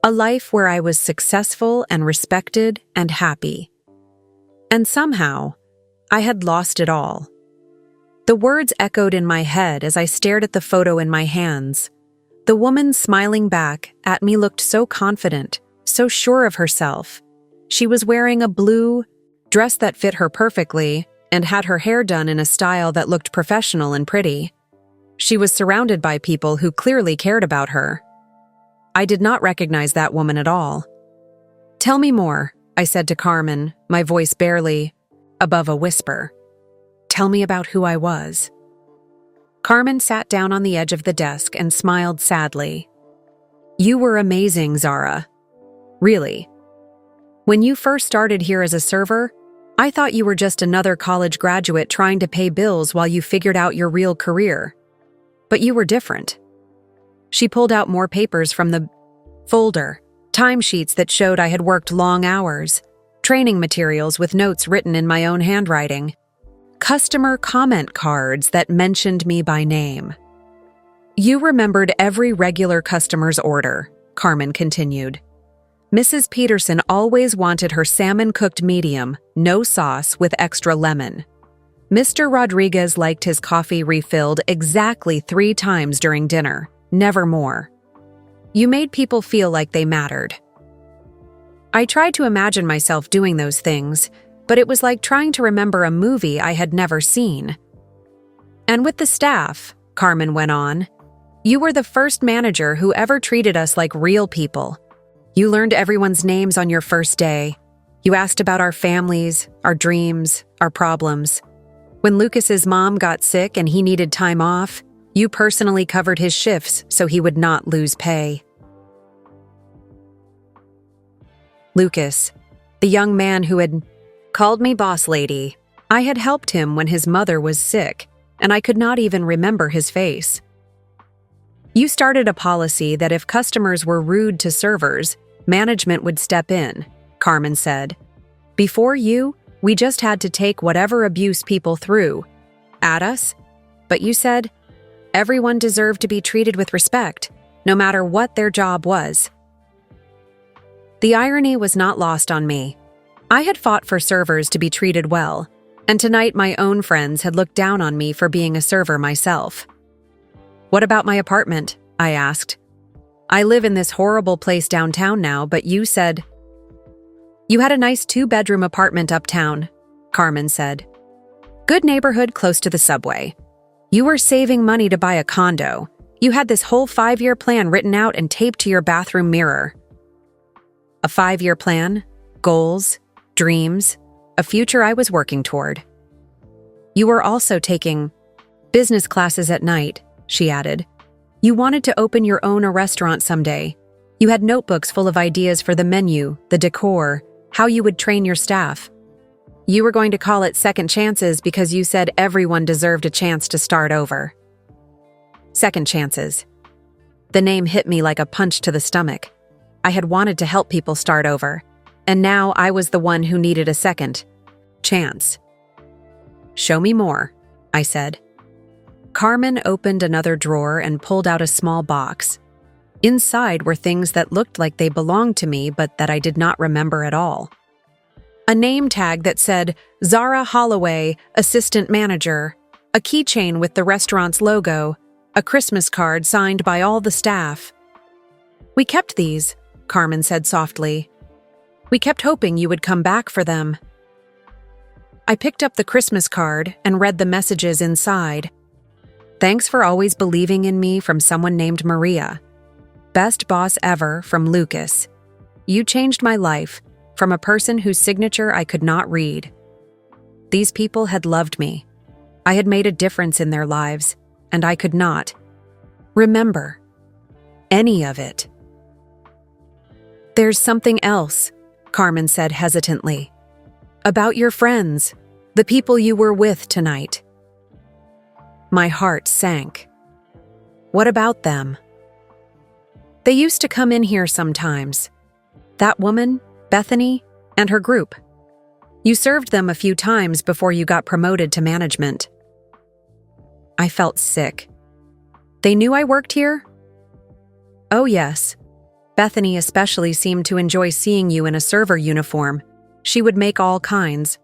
a life where I was successful and respected and happy. And somehow, I had lost it all. The words echoed in my head as I stared at the photo in my hands. The woman smiling back at me looked so confident, so sure of herself. She was wearing a blue dress that fit her perfectly and had her hair done in a style that looked professional and pretty. She was surrounded by people who clearly cared about her. I did not recognize that woman at all. Tell me more, I said to Carmen, my voice barely above a whisper. Tell me about who I was. Carmen sat down on the edge of the desk and smiled sadly. You were amazing, Zara. Really. When you first started here as a server, I thought you were just another college graduate trying to pay bills while you figured out your real career. But you were different. She pulled out more papers from the folder, timesheets that showed I had worked long hours, training materials with notes written in my own handwriting, customer comment cards that mentioned me by name. You remembered every regular customer's order, Carmen continued. Mrs. Peterson always wanted her salmon cooked medium, no sauce, with extra lemon. Mr. Rodriguez liked his coffee refilled exactly 3 times during dinner, never more. You made people feel like they mattered. I tried to imagine myself doing those things, but it was like trying to remember a movie I had never seen. And with the staff, Carmen went on, you were the first manager who ever treated us like real people. You learned everyone's names on your first day. You asked about our families, our dreams, our problems. When Lucas's mom got sick and he needed time off, you personally covered his shifts so he would not lose pay. Lucas, the young man who had called me boss lady, I had helped him when his mother was sick, and I could not even remember his face. You started a policy that if customers were rude to servers, management would step in, Carmen said. Before you, we just had to take whatever abuse people threw at us, but you said everyone deserved to be treated with respect, no matter what their job was. The irony was not lost on me. I had fought for servers to be treated well, and tonight my own friends had looked down on me for being a server myself. What about my apartment? I asked. I live in this horrible place downtown now, but you said... You had a nice 2-bedroom apartment uptown, Carmen said. Good neighborhood close to the subway. You were saving money to buy a condo. You had this whole 5-year plan written out and taped to your bathroom mirror. A 5-year plan, goals, dreams, a future I was working toward. You were also taking business classes at night, she added. You wanted to open your own restaurant someday. You had notebooks full of ideas for the menu, the decor, how you would train your staff. You were going to call it Second Chances because you said everyone deserved a chance to start over. Second Chances. The name hit me like a punch to the stomach. I had wanted to help people start over, and now I was the one who needed a second chance. Show me more, I said. Carmen opened another drawer and pulled out a small box. Inside were things that looked like they belonged to me but that I did not remember at all. A name tag that said, Zara Holloway, Assistant Manager, a keychain with the restaurant's logo, a Christmas card signed by all the staff. We kept these, Carmen said softly. We kept hoping you would come back for them. I picked up the Christmas card and read the messages inside. Thanks for always believing in me from someone named Maria. Best boss ever from Lucas. You changed my life from a person whose signature I could not read. These people had loved me. I had made a difference in their lives, and I could not remember any of it. There's something else, Carmen said hesitantly. About your friends, the people you were with tonight. My heart sank. What about them? They used to come in here sometimes. That woman, Bethany, and her group. You served them a few times before you got promoted to management. I felt sick. They knew I worked here? Oh yes. Bethany especially seemed to enjoy seeing you in a server uniform. She would make all kinds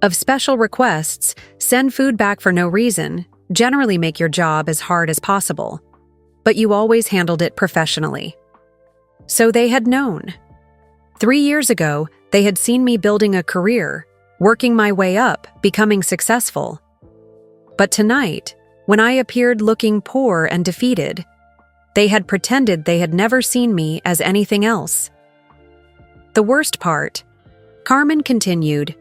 of special requests, send food back for no reason, generally make your job as hard as possible. But you always handled it professionally. So they had known. 3 years ago, they had seen me building a career, working my way up, becoming successful. But tonight, when I appeared looking poor and defeated, they had pretended they had never seen me as anything else. The worst part, Carmen continued,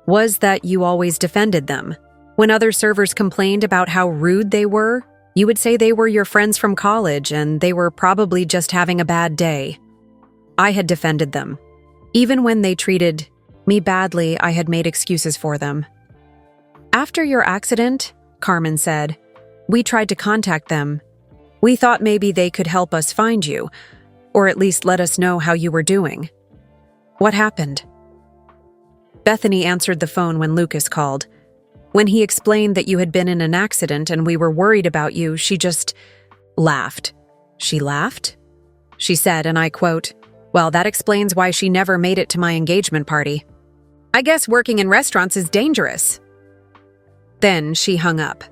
was that you always defended them. When other servers complained about how rude they were, you would say they were your friends from college and they were probably just having a bad day. I had defended them. Even when they treated me badly, I had made excuses for them. After your accident, Carmen said, we tried to contact them. We thought maybe they could help us find you, or at least let us know how you were doing. What happened? Bethany answered the phone when Lucas called. When he explained that you had been in an accident and we were worried about you, she just laughed. She laughed? She said, and I quote, "Well, that explains why she never made it to my engagement party. I guess working in restaurants is dangerous." Then she hung up.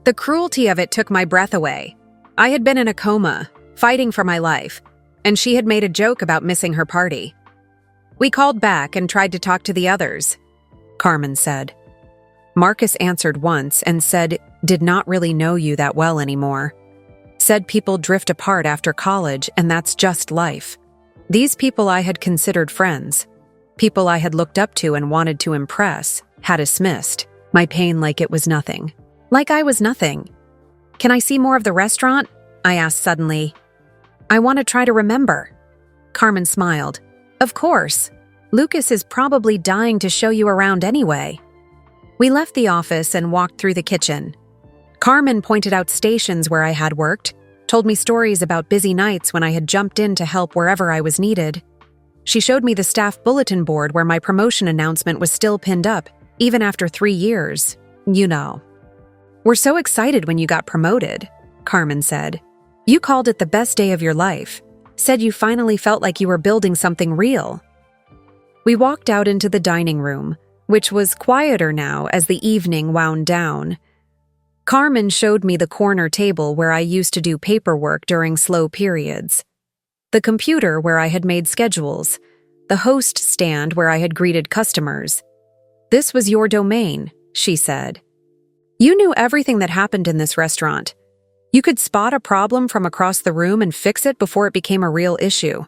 The cruelty of it took my breath away. I had been in a coma, fighting for my life, and she had made a joke about missing her party. We called back and tried to talk to the others, Carmen said. Marcus answered once and said, did not really know you that well anymore. Said people drift apart after college and that's just life. These people I had considered friends, people I had looked up to and wanted to impress, had dismissed my pain like it was nothing. Like I was nothing. Can I see more of the restaurant? I asked suddenly. I want to try to remember. Carmen smiled. Of course. Lucas is probably dying to show you around anyway. We left the office and walked through the kitchen. Carmen pointed out stations where I had worked, told me stories about busy nights when I had jumped in to help wherever I was needed. She showed me the staff bulletin board where my promotion announcement was still pinned up, even after 3 years. You know. We're so excited when you got promoted, Carmen said. You called it the best day of your life, said you finally felt like you were building something real. We walked out into the dining room, which was quieter now as the evening wound down. Carmen showed me the corner table where I used to do paperwork during slow periods, the computer where I had made schedules, the host stand where I had greeted customers. This was your domain, she said. You knew everything that happened in this restaurant. You could spot a problem from across the room and fix it before it became a real issue.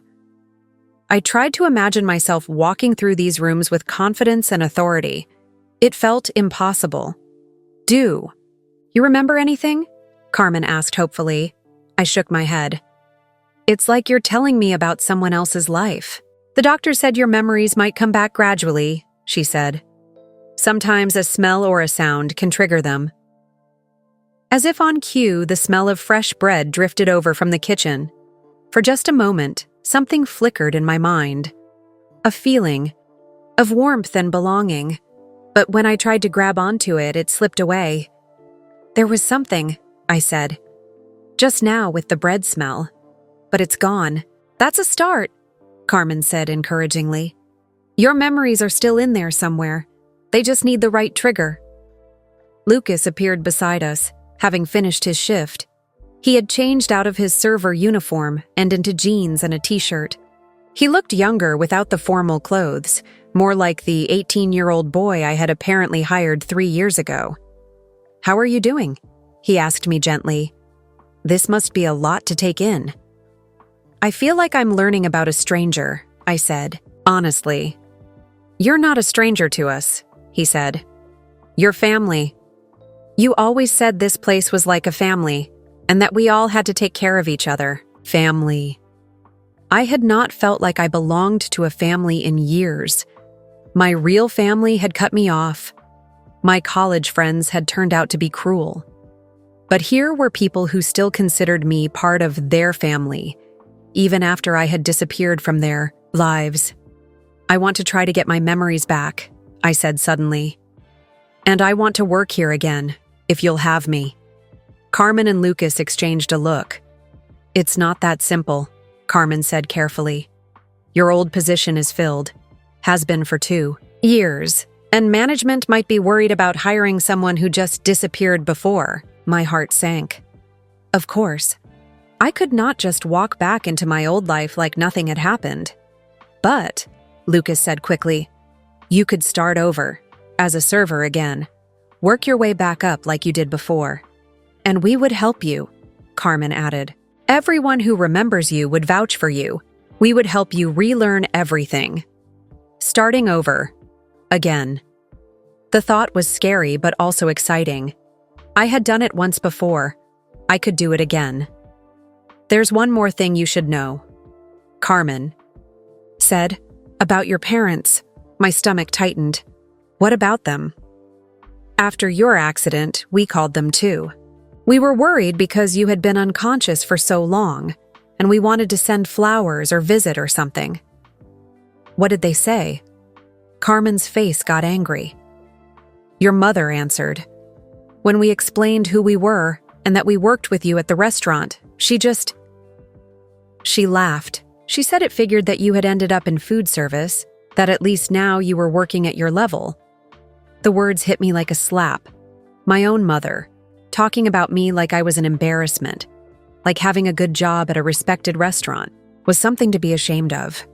I tried to imagine myself walking through these rooms with confidence and authority. It felt impossible. Do you remember anything? Carmen asked hopefully. I shook my head. It's like you're telling me about someone else's life. The doctor said your memories might come back gradually, she said. Sometimes a smell or a sound can trigger them. As if on cue, the smell of fresh bread drifted over from the kitchen. For just a moment, something flickered in my mind. A feeling of warmth and belonging. But when I tried to grab onto it, it slipped away. There was something, I said. Just now with the bread smell. But it's gone. That's a start, Carmen said encouragingly. Your memories are still in there somewhere. They just need the right trigger. Lucas appeared beside us, having finished his shift. He had changed out of his server uniform and into jeans and a t-shirt. He looked younger without the formal clothes, more like the 18-year-old boy I had apparently hired 3 years ago. How are you doing? He asked me gently. This must be a lot to take in. I feel like I'm learning about a stranger, I said, honestly. You're not a stranger to us, he said. You're family. You always said this place was like a family, and that we all had to take care of each other. Family. I had not felt like I belonged to a family in years. My real family had cut me off. My college friends had turned out to be cruel. But here were people who still considered me part of their family, even after I had disappeared from their lives. I want to try to get my memories back, I said suddenly. And I want to work here again, if you'll have me. Carmen and Lucas exchanged a look. It's not that simple, Carmen said carefully. Your old position is filled. Has been for 2 years. And management might be worried about hiring someone who just disappeared before. My heart sank. Of course. I could not just walk back into my old life like nothing had happened. But, Lucas said quickly, you could start over, as a server again. Work your way back up like you did before. And we would help you, Carmen added. Everyone who remembers you would vouch for you. We would help you relearn everything. Starting over. Again. The thought was scary but also exciting. I had done it once before. I could do it again. "There's one more thing you should know," Carmen said. "About your parents." My stomach tightened. "What about them?" "After your accident, we called them too. We were worried because you had been unconscious for so long, and we wanted to send flowers or visit or something." "What did they say?" Carmen's face got angry. "Your mother answered. When we explained who we were and that we worked with you at the restaurant, she laughed. She said it figured that you had ended up in food service, that at least now you were working at your level." The words hit me like a slap. My own mother, talking about me like I was an embarrassment, like having a good job at a respected restaurant, was something to be ashamed of.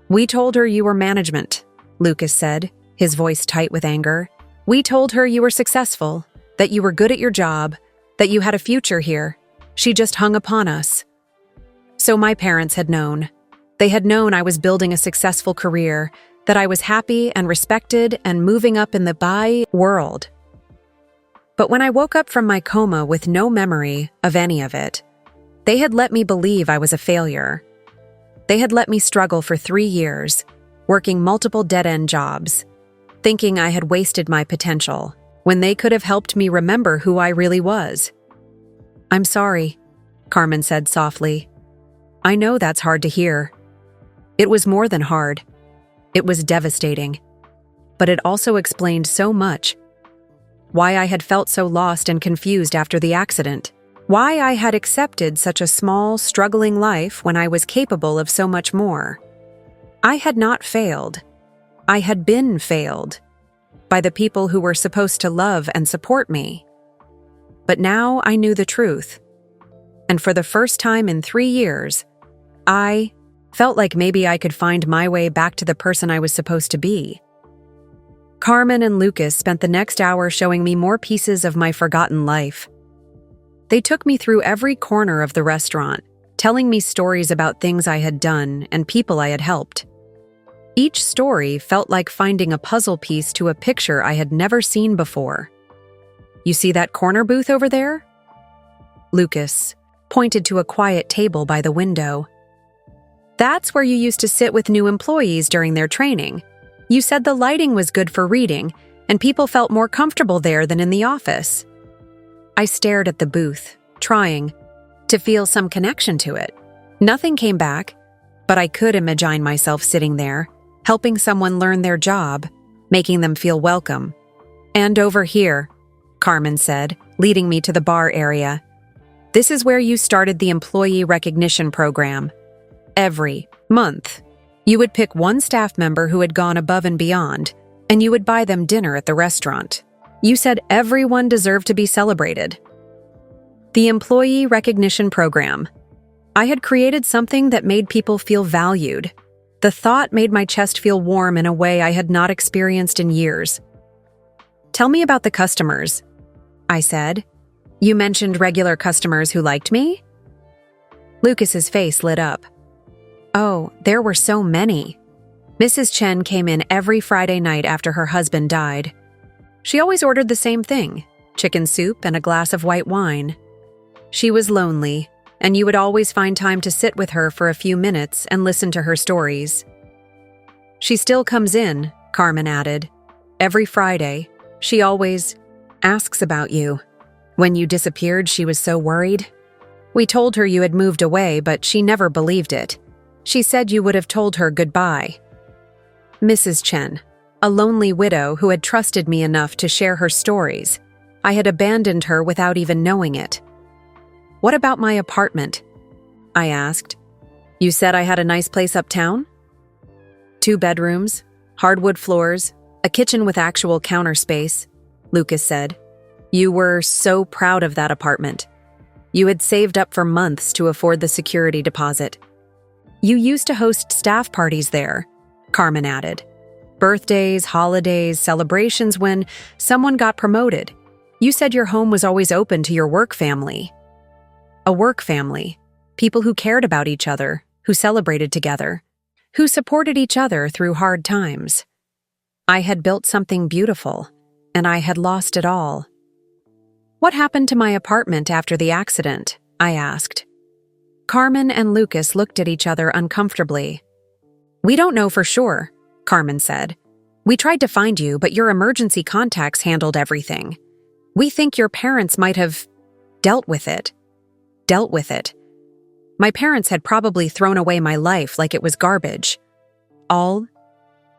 "We told her you were management," Lucas said, his voice tight with anger. "We told her you were successful, that you were good at your job, that you had a future here. She just hung upon us." So my parents had known. They had known I was building a successful career, that I was happy and respected and moving up in the buy world. But when I woke up from my coma with no memory of any of it, they had let me believe I was a failure. They had let me struggle for 3 years, working multiple dead-end jobs, thinking I had wasted my potential, when they could have helped me remember who I really was. "I'm sorry," Carmen said softly. "I know that's hard to hear." It was more than hard. It was devastating. But it also explained so much. Why I had felt so lost and confused after the accident. Why I had accepted such a small, struggling life when I was capable of so much more. I had not failed. I had been failed by the people who were supposed to love and support me. But now I knew the truth. And for the first time in 3 years, I felt like maybe I could find my way back to the person I was supposed to be. Carmen and Lucas spent the next hour showing me more pieces of my forgotten life. They took me through every corner of the restaurant, telling me stories about things I had done and people I had helped. Each story felt like finding a puzzle piece to a picture I had never seen before. "You see that corner booth over there?" Lucas pointed to a quiet table by the window. "That's where you used to sit with new employees during their training. You said the lighting was good for reading, and people felt more comfortable there than in the office." I stared at the booth, trying to feel some connection to it. Nothing came back, but I could imagine myself sitting there, helping someone learn their job, making them feel welcome. "And over here," Carmen said, leading me to the bar area. "This is where you started the employee recognition program. Every month, you would pick one staff member who had gone above and beyond, and you would buy them dinner at the restaurant. You said everyone deserved to be celebrated." The Employee Recognition Program. I had created something that made people feel valued. The thought made my chest feel warm in a way I had not experienced in years. "Tell me about the customers," I said. "You mentioned regular customers who liked me?" Lucas's face lit up. "Oh, there were so many. Mrs. Chen came in every Friday night after her husband died. She always ordered the same thing, chicken soup and a glass of white wine. She was lonely, and you would always find time to sit with her for a few minutes and listen to her stories. She still comes in," Carmen added. "Every Friday. She always asks about you. When you disappeared, she was so worried. We told her you had moved away, but she never believed it. She said you would have told her goodbye." Mrs. Chen, a lonely widow who had trusted me enough to share her stories. I had abandoned her without even knowing it. "What about my apartment?" I asked. "You said I had a nice place uptown?" 2 bedrooms, hardwood floors, a kitchen with actual counter space," Lucas said. "You were so proud of that apartment. You had saved up for months to afford the security deposit. You used to host staff parties there," Carmen added. "Birthdays, holidays, celebrations when someone got promoted. You said your home was always open to your work family." A work family. People who cared about each other, who celebrated together, who supported each other through hard times. I had built something beautiful, and I had lost it all. "What happened to my apartment after the accident?" I asked. Carmen and Lucas looked at each other uncomfortably. "We don't know for sure," Carmen said. "We tried to find you, but your emergency contacts handled everything. We think your parents might have dealt with it. Dealt with it. My parents had probably thrown away my life like it was garbage. All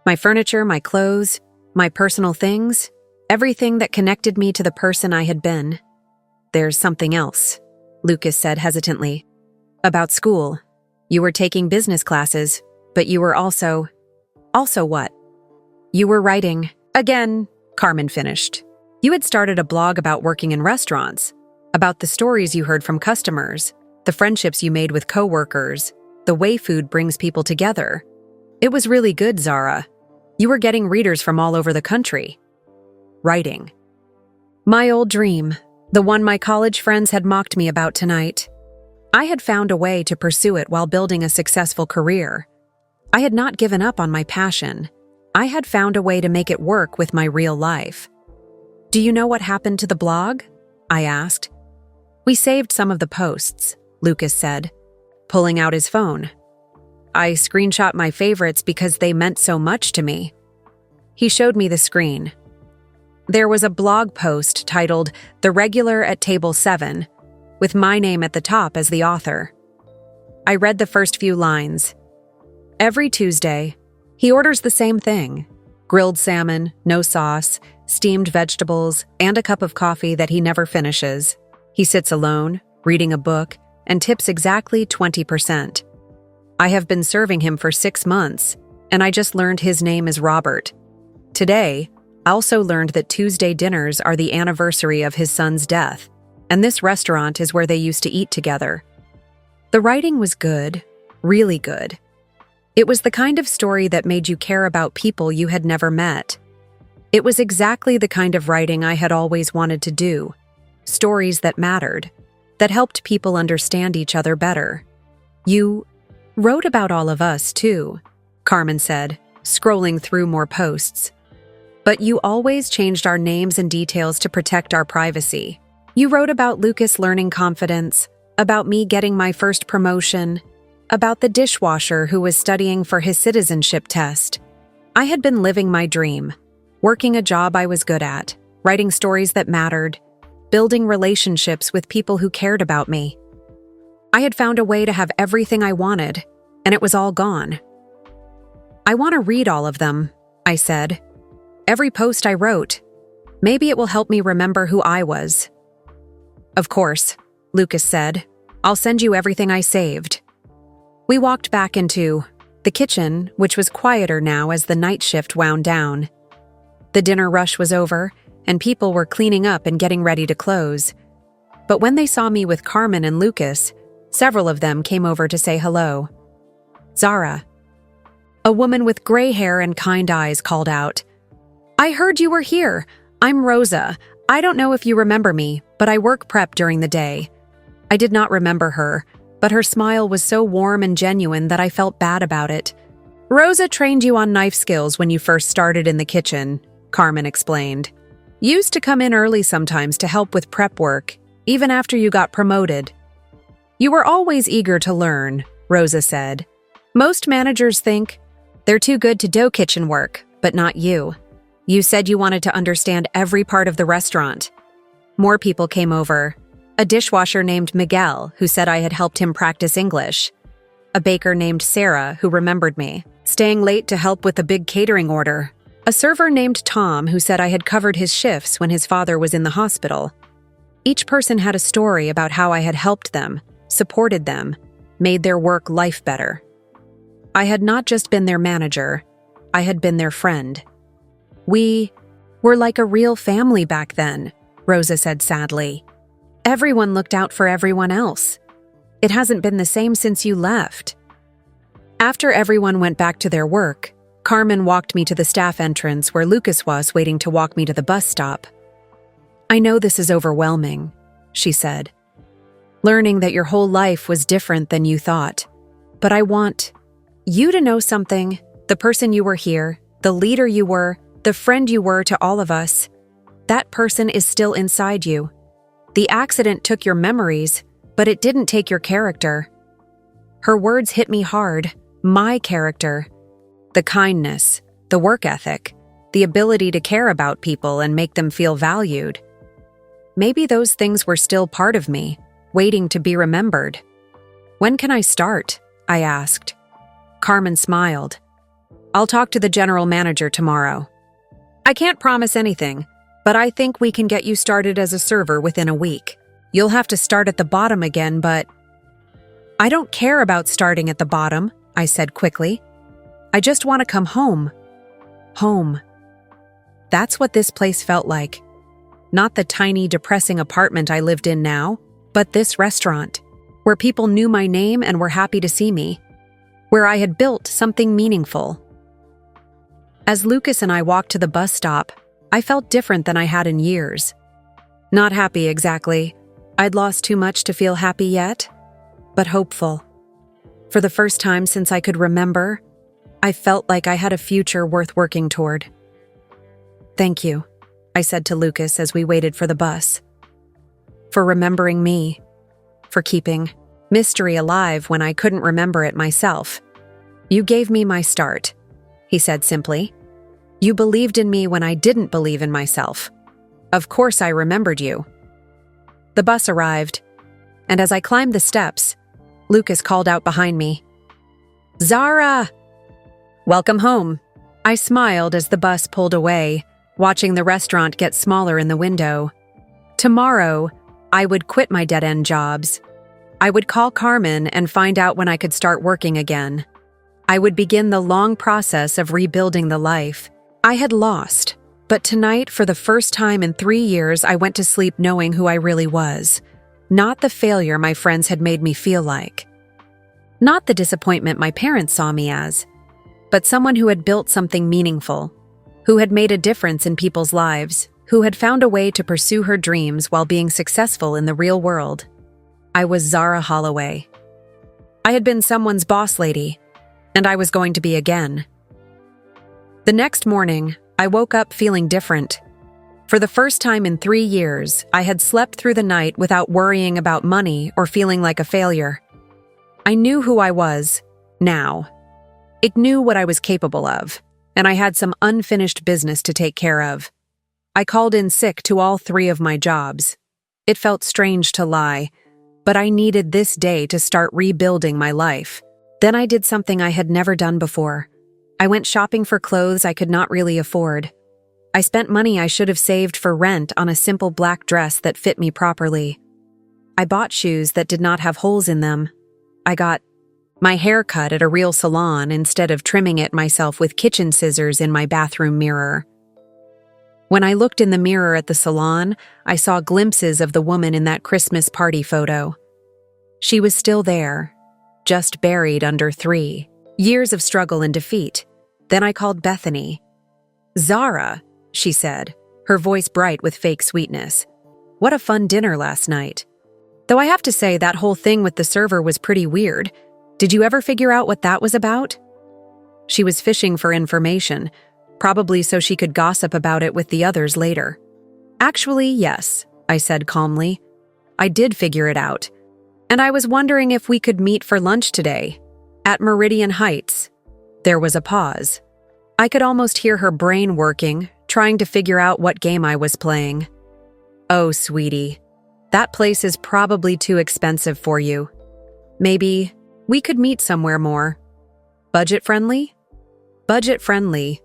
my furniture, my clothes, my personal things, everything that connected me to the person I had been." "There's something else," Lucas said hesitantly. "About school. You were taking business classes, but you were also what?" "You were writing." "Again," Carmen finished. "You had started a blog about working in restaurants, about the stories you heard from customers, the friendships you made with coworkers, the way food brings people together. It was really good, Zara. You were getting readers from all over the country." Writing. My old dream, the one my college friends had mocked me about tonight. I had found a way to pursue it while building a successful career. I had not given up on my passion. I had found a way to make it work with my real life. "Do you know what happened to the blog?" I asked. "We saved some of the posts," Lucas said, pulling out his phone. "I screenshot my favorites because they meant so much to me." He showed me the screen. There was a blog post titled "The Regular at Table 7, with my name at the top as the author. I read the first few lines. "Every Tuesday, he orders the same thing: grilled salmon, no sauce, steamed vegetables, and a cup of coffee that he never finishes. He sits alone, reading a book, and tips exactly 20%. I have been serving him for 6 months, and I just learned his name is Robert. Today, I also learned that Tuesday dinners are the anniversary of his son's death, and this restaurant is where they used to eat together." The writing was good, really good. It was the kind of story that made you care about people you had never met. It was exactly the kind of writing I had always wanted to do. Stories that mattered, that helped people understand each other better. "You wrote about all of us, too," Carmen said, scrolling through more posts. "But you always changed our names and details to protect our privacy. You wrote about Lucas learning confidence, about me getting my first promotion, about the dishwasher who was studying for his citizenship test. I had been living my dream, working a job I was good at, writing stories that mattered, building relationships with people who cared about me. I had found a way to have everything I wanted, and it was all gone." "I want to read all of them," I said. "Every post I wrote. Maybe it will help me remember who I was." "Of course," Lucas said. "I'll send you everything I saved." We walked back into the kitchen, which was quieter now as the night shift wound down. The dinner rush was over, and people were cleaning up and getting ready to close. But when they saw me with Carmen and Lucas, several of them came over to say hello. "Zara." A woman with gray hair and kind eyes called out, "I heard you were here. I'm Rosa. I don't know if you remember me, but I work prep during the day." I did not remember her, but her smile was so warm and genuine that I felt bad about it. "Rosa trained you on knife skills when you first started in the kitchen," Carmen explained. "Used to come in early sometimes to help with prep work, even after you got promoted." "You were always eager to learn," Rosa said. "Most managers think they're too good to do kitchen work, but not you. You said you wanted to understand every part of the restaurant." More people came over. A dishwasher named Miguel, who said I had helped him practice English. A baker named Sarah, who remembered me, staying late to help with a big catering order. A server named Tom, who said I had covered his shifts when his father was in the hospital. Each person had a story about how I had helped them, supported them, made their work life better. I had not just been their manager, I had been their friend. "We were like a real family back then," Rosa said sadly. "Everyone looked out for everyone else. It hasn't been the same since you left." After everyone went back to their work, Carmen walked me to the staff entrance where Lucas was waiting to walk me to the bus stop. "I know this is overwhelming," she said. "Learning that your whole life was different than you thought. But I want you to know something, the person you were here, the leader you were, the friend you were to all of us. That person is still inside you. The accident took your memories, but it didn't take your character. Her words hit me hard. My character. The kindness, the work ethic, the ability to care about people and make them feel valued. Maybe those things were still part of me, waiting to be remembered. When can I start? I asked. Carmen smiled. I'll talk to the general manager tomorrow. I can't promise anything, but I think we can get you started as a server within a week. You'll have to start at the bottom again, but I don't care about starting at the bottom, I said quickly. I just want to come home. Home. That's what this place felt like. Not the tiny, depressing apartment I lived in now, but this restaurant, where people knew my name and were happy to see me, where I had built something meaningful. As Lucas and I walked to the bus stop, I felt different than I had in years. Not happy exactly. I'd lost too much to feel happy yet, but hopeful. For the first time since I could remember, I felt like I had a future worth working toward. Thank you, I said to Lucas as we waited for the bus. For remembering me. For keeping mystery alive when I couldn't remember it myself. You gave me my start, he said simply. You believed in me when I didn't believe in myself. Of course I remembered you. The bus arrived, and as I climbed the steps, Lucas called out behind me. Zara! Welcome home. I smiled as the bus pulled away, watching the restaurant get smaller in the window. Tomorrow, I would quit my dead-end jobs. I would call Carmen and find out when I could start working again. I would begin the long process of rebuilding the life I had lost. But tonight, for the first time in 3 years, I went to sleep knowing who I really was. Not the failure my friends had made me feel like. Not the disappointment my parents saw me as. But someone who had built something meaningful, who had made a difference in people's lives, who had found a way to pursue her dreams while being successful in the real world. I was Zara Holloway. I had been someone's boss lady, and I was going to be again. The next morning, I woke up feeling different. For the first time in 3 years, I had slept through the night without worrying about money or feeling like a failure. I knew who I was, now. It knew what I was capable of, and I had some unfinished business to take care of. I called in sick to all 3 of my jobs. It felt strange to lie, but I needed this day to start rebuilding my life. Then I did something I had never done before. I went shopping for clothes I could not really afford. I spent money I should have saved for rent on a simple black dress that fit me properly. I bought shoes that did not have holes in them. I got my hair cut at a real salon instead of trimming it myself with kitchen scissors in my bathroom mirror. When I looked in the mirror at the salon, I saw glimpses of the woman in that Christmas party photo. She was still there, just buried under 3 years of struggle and defeat. Then I called Bethany. Zara, she said, her voice bright with fake sweetness. What a fun dinner last night. Though I have to say that whole thing with the server was pretty weird. Did you ever figure out what that was about? She was fishing for information, probably so she could gossip about it with the others later. Actually, yes, I said calmly. I did figure it out. And I was wondering if we could meet for lunch today, at Meridian Heights. There was a pause. I could almost hear her brain working, trying to figure out what game I was playing. Oh, sweetie, that place is probably too expensive for you. Maybe we could meet somewhere more. Budget-friendly? Budget-friendly.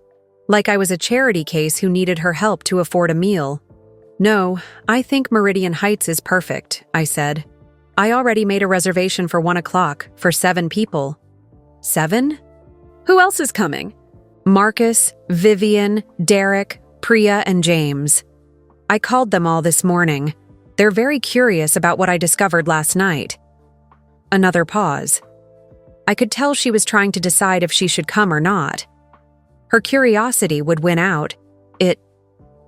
Like I was a charity case who needed her help to afford a meal. No, I think Meridian Heights is perfect, I said. I already made a reservation for 1 o'clock for 7 people. 7? Who else is coming? Marcus, Vivian, Derek, Priya, and James. I called them all this morning. They're very curious about what I discovered last night. Another pause. I could tell she was trying to decide if she should come or not. Her curiosity would win out. It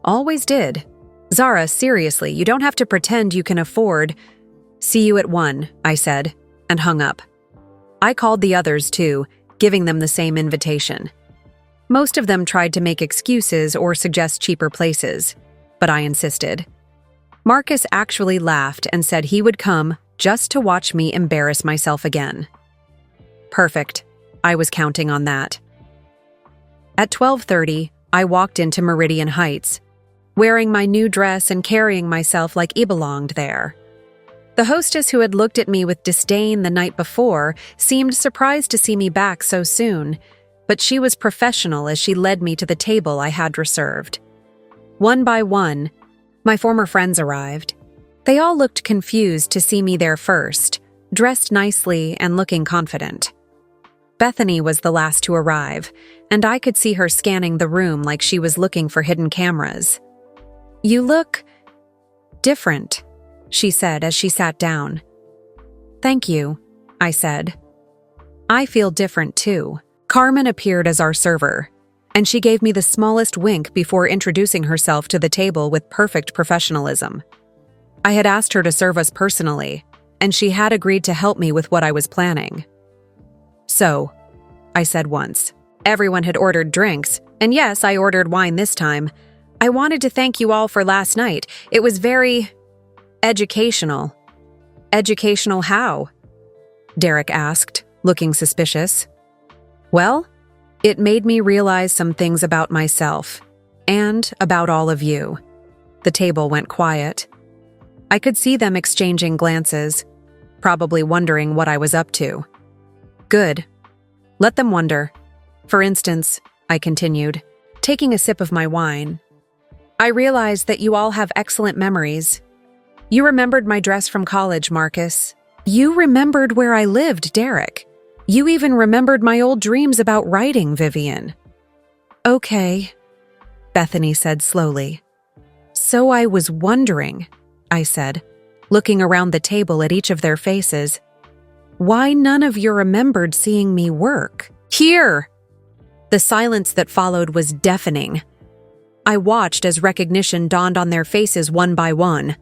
always did. Zara, seriously, you don't have to pretend you can afford. See you at 1, I said, and hung up. I called the others too, giving them the same invitation. Most of them tried to make excuses or suggest cheaper places. but I insisted. Marcus actually laughed and said he would come just to watch me embarrass myself again. Perfect. I was counting on that. At 12:30, I walked into Meridian Heights, wearing my new dress and carrying myself like I belonged there. The hostess, who had looked at me with disdain the night before, seemed surprised to see me back so soon, but she was professional as she led me to the table I had reserved. One by one, my former friends arrived. They all looked confused to see me there first, dressed nicely and looking confident. Bethany was the last to arrive, and I could see her scanning the room like she was looking for hidden cameras. "You look different," she said as she sat down. "Thank you," I said. "I feel different too." Carmen appeared as our server, and she gave me the smallest wink before introducing herself to the table with perfect professionalism. I had asked her to serve us personally, and she had agreed to help me with what I was planning. "So," I said once. Everyone had ordered drinks, and yes, I ordered wine this time. "I wanted to thank you all for last night. It was very educational." "Educational how?" Derek asked, looking suspicious. "Well, it made me realize some things about myself, and about all of you." The table went quiet. I could see them exchanging glances, probably wondering what I was up to. Good. Let them wonder. For instance, I continued, taking a sip of my wine, "I realized that you all have excellent memories. You remembered my dress from college, Marcus. You remembered where I lived, Derek. You even remembered my old dreams about writing, Vivian." "Okay," Bethany said slowly. "So I was wondering," I said, looking around the table at each of their faces, "why none of you remembered seeing me work." "Here!" The silence that followed was deafening. I watched as recognition dawned on their faces one by one,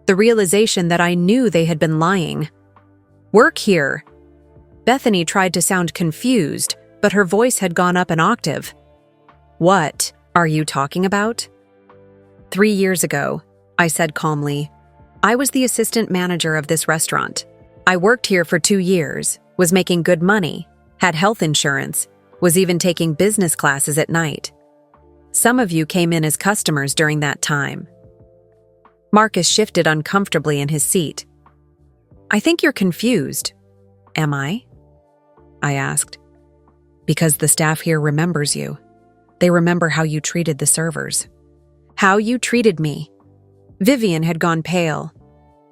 the realization that I knew they had been lying. "Work here." Bethany tried to sound confused, but her voice had gone up an octave. "What are you talking about?" 3 years ago, I said calmly, I was the assistant manager of this restaurant. I worked here for 2 years, was making good money, had health insurance, was even taking business classes at night. Some of you came in as customers during that time. Marcus shifted uncomfortably in his seat. "I think you're confused." "Am I?" I asked. "Because the staff here remembers you. They remember how you treated the servers. How you treated me." Vivian had gone pale.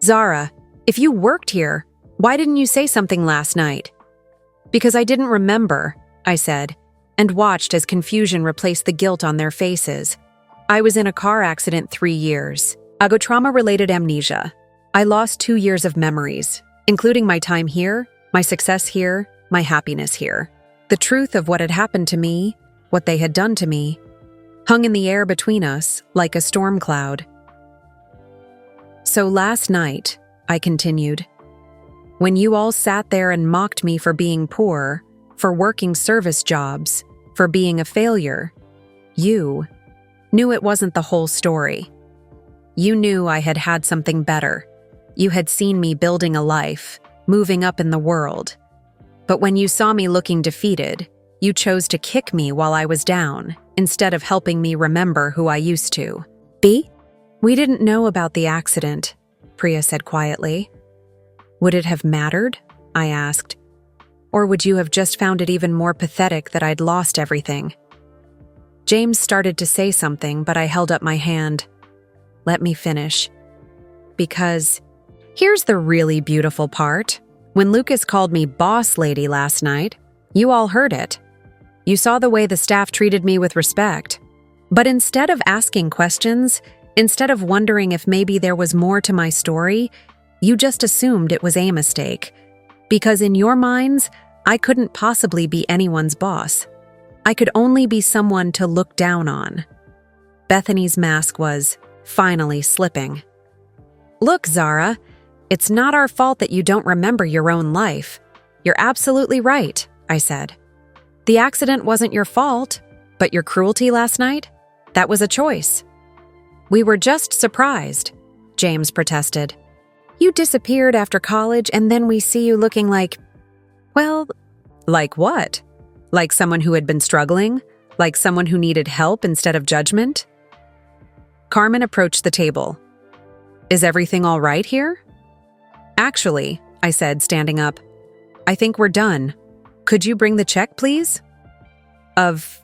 "Zara, if you worked here, why didn't you say something last night?" "Because I didn't remember," I said, and watched as confusion replaced the guilt on their faces. "I was in a car accident 3 years. I got trauma-related amnesia. I lost 2 years of memories, including my time here, my success here, my happiness here. The truth of what had happened to me, what they had done to me, hung in the air between us like a storm cloud." "So last night," I continued, "when you all sat there and mocked me for being poor, for working service jobs, for being a failure, you knew it wasn't the whole story. You knew I had had something better. You had seen me building a life, moving up in the world. But when you saw me looking defeated, you chose to kick me while I was down, instead of helping me remember who I used to." "B? We didn't know about the accident," Priya said quietly. "Would it have mattered?" I asked. "Or would you have just found it even more pathetic that I'd lost everything?" James started to say something, but I held up my hand. "Let me finish. Because here's the really beautiful part. When Lucas called me boss lady last night, you all heard it. You saw the way the staff treated me with respect. But instead of asking questions, instead of wondering if maybe there was more to my story, you just assumed it was a mistake. Because in your minds, I couldn't possibly be anyone's boss. I could only be someone to look down on." Bethany's mask was finally slipping. "Look, Zara, it's not our fault that you don't remember your own life. You're absolutely right," I said. "The accident wasn't your fault, but your cruelty last night? That was a choice. We were just surprised, James protested. You disappeared after college and then we see you looking like… Well, like what? Like someone who had been struggling? Like someone who needed help instead of judgment? Carmen approached the table. Is everything all right here? Actually, I said, standing up, I think we're done. Could you bring the check, please? Of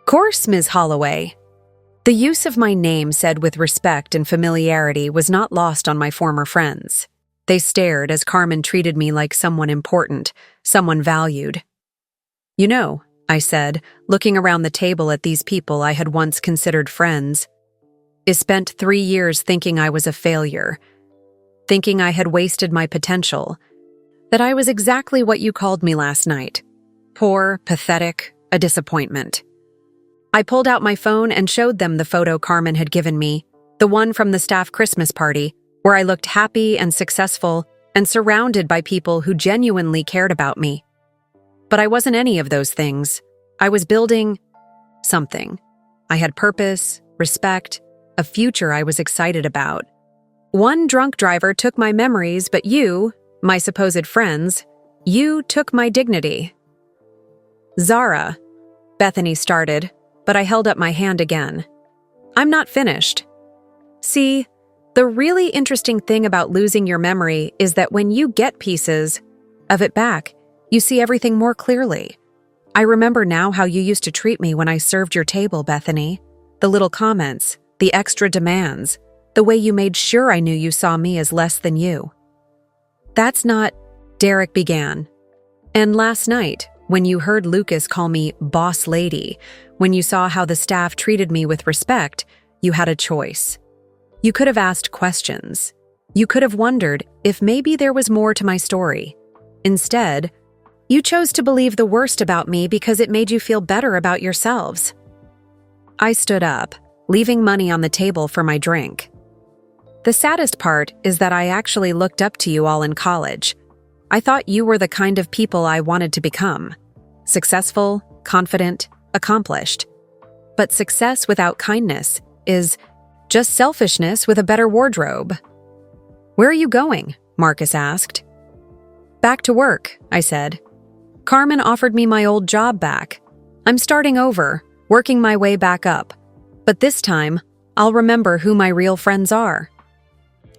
course, Ms. Holloway. The use of my name said with respect and familiarity was not lost on my former friends. They stared as Carmen treated me like someone important, someone valued. You know, I said, looking around the table at these people I had once considered friends. I spent 3 years thinking I was a failure, thinking I had wasted my potential, that I was exactly what you called me last night. Poor, pathetic, a disappointment. I pulled out my phone and showed them the photo Carmen had given me, the one from the staff Christmas party, where I looked happy and successful and surrounded by people who genuinely cared about me. But I wasn't any of those things. I was building something. I had purpose, respect, a future I was excited about. One drunk driver took my memories, but you, my supposed friends, you took my dignity. Zara, Bethany started, but I held up my hand again. I'm not finished. See, the really interesting thing about losing your memory is that when you get pieces of it back, you see everything more clearly. I remember now how you used to treat me when I served your table, Bethany. The little comments, the extra demands, the way you made sure I knew you saw me as less than you. That's not… Derek began. And last night, when you heard Lucas call me boss lady, when you saw how the staff treated me with respect, you had a choice. You could have asked questions. You could have wondered if maybe there was more to my story. Instead, you chose to believe the worst about me because it made you feel better about yourselves. I stood up, leaving money on the table for my drink. The saddest part is that I actually looked up to you all in college. I thought you were the kind of people I wanted to become. Successful, confident, accomplished. But success without kindness is just selfishness with a better wardrobe. Where are you going? Marcus asked. Back to work, I said. Carmen offered me my old job back. I'm starting over, working my way back up. But this time, I'll remember who my real friends are.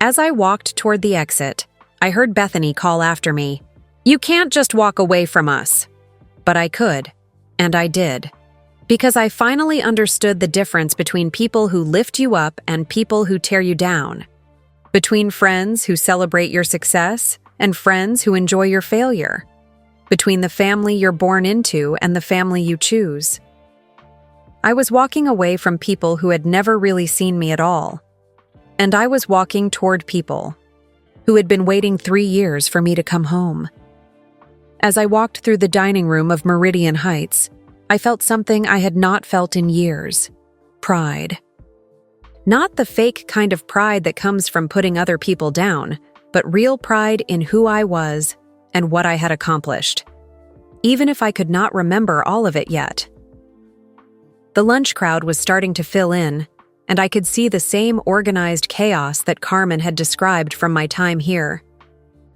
As I walked toward the exit, I heard Bethany call after me. You can't just walk away from us. But I could, and I did. Because I finally understood the difference between people who lift you up and people who tear you down. Between friends who celebrate your success and friends who enjoy your failure. Between the family you're born into and the family you choose. I was walking away from people who had never really seen me at all. And I was walking toward people who had been waiting 3 years for me to come home. As I walked through the dining room of Meridian Heights, I felt something I had not felt in years. Pride. Not the fake kind of pride that comes from putting other people down, but real pride in who I was and what I had accomplished, even if I could not remember all of it yet. The lunch crowd was starting to fill in, and I could see the same organized chaos that Carmen had described from my time here.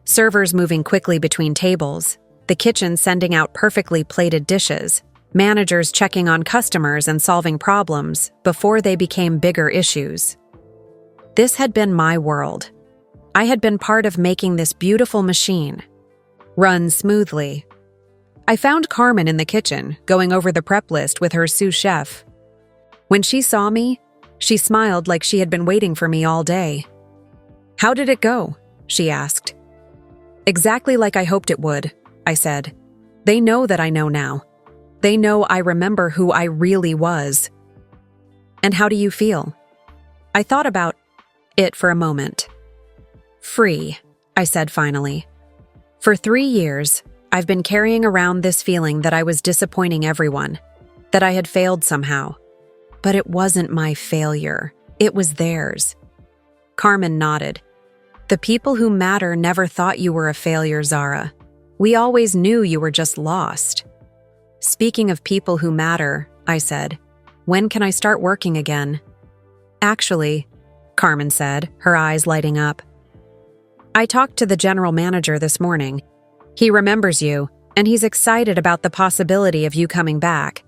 Servers moving quickly between tables, the kitchen sending out perfectly plated dishes, managers checking on customers and solving problems before they became bigger issues. This had been my world. I had been part of making this beautiful machine run smoothly. I found Carmen in the kitchen, going over the prep list with her sous chef. When she saw me, she smiled like she had been waiting for me all day. How did it go? She asked. Exactly like I hoped it would, I said. They know that I know now. They know I remember who I really was. And how do you feel? I thought about it for a moment. Free, I said finally. For 3 years, I've been carrying around this feeling that I was disappointing everyone, that I had failed somehow. But it wasn't my failure. It was theirs. Carmen nodded. The people who matter never thought you were a failure, Zara. We always knew you were just lost. Speaking of people who matter, I said, when can I start working again? Actually, Carmen said, her eyes lighting up, I talked to the general manager this morning. He remembers you, and he's excited about the possibility of you coming back.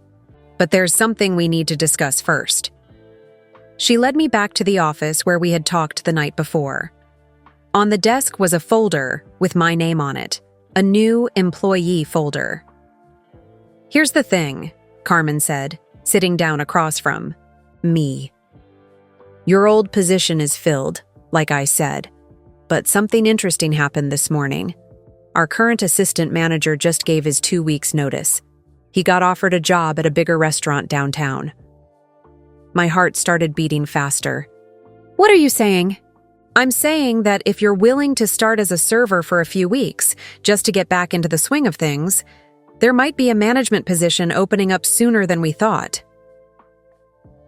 But there's something we need to discuss first. She led me back to the office where we had talked the night before. On the desk was a folder with my name on it, a new employee folder. Here's the thing, Carmen said, sitting down across from me. Your old position is filled, like I said, but something interesting happened this morning. Our current assistant manager just gave his 2 weeks' notice. He got offered a job at a bigger restaurant downtown. My heart started beating faster. What are you saying? I'm saying that if you're willing to start as a server for a few weeks, just to get back into the swing of things, there might be a management position opening up sooner than we thought.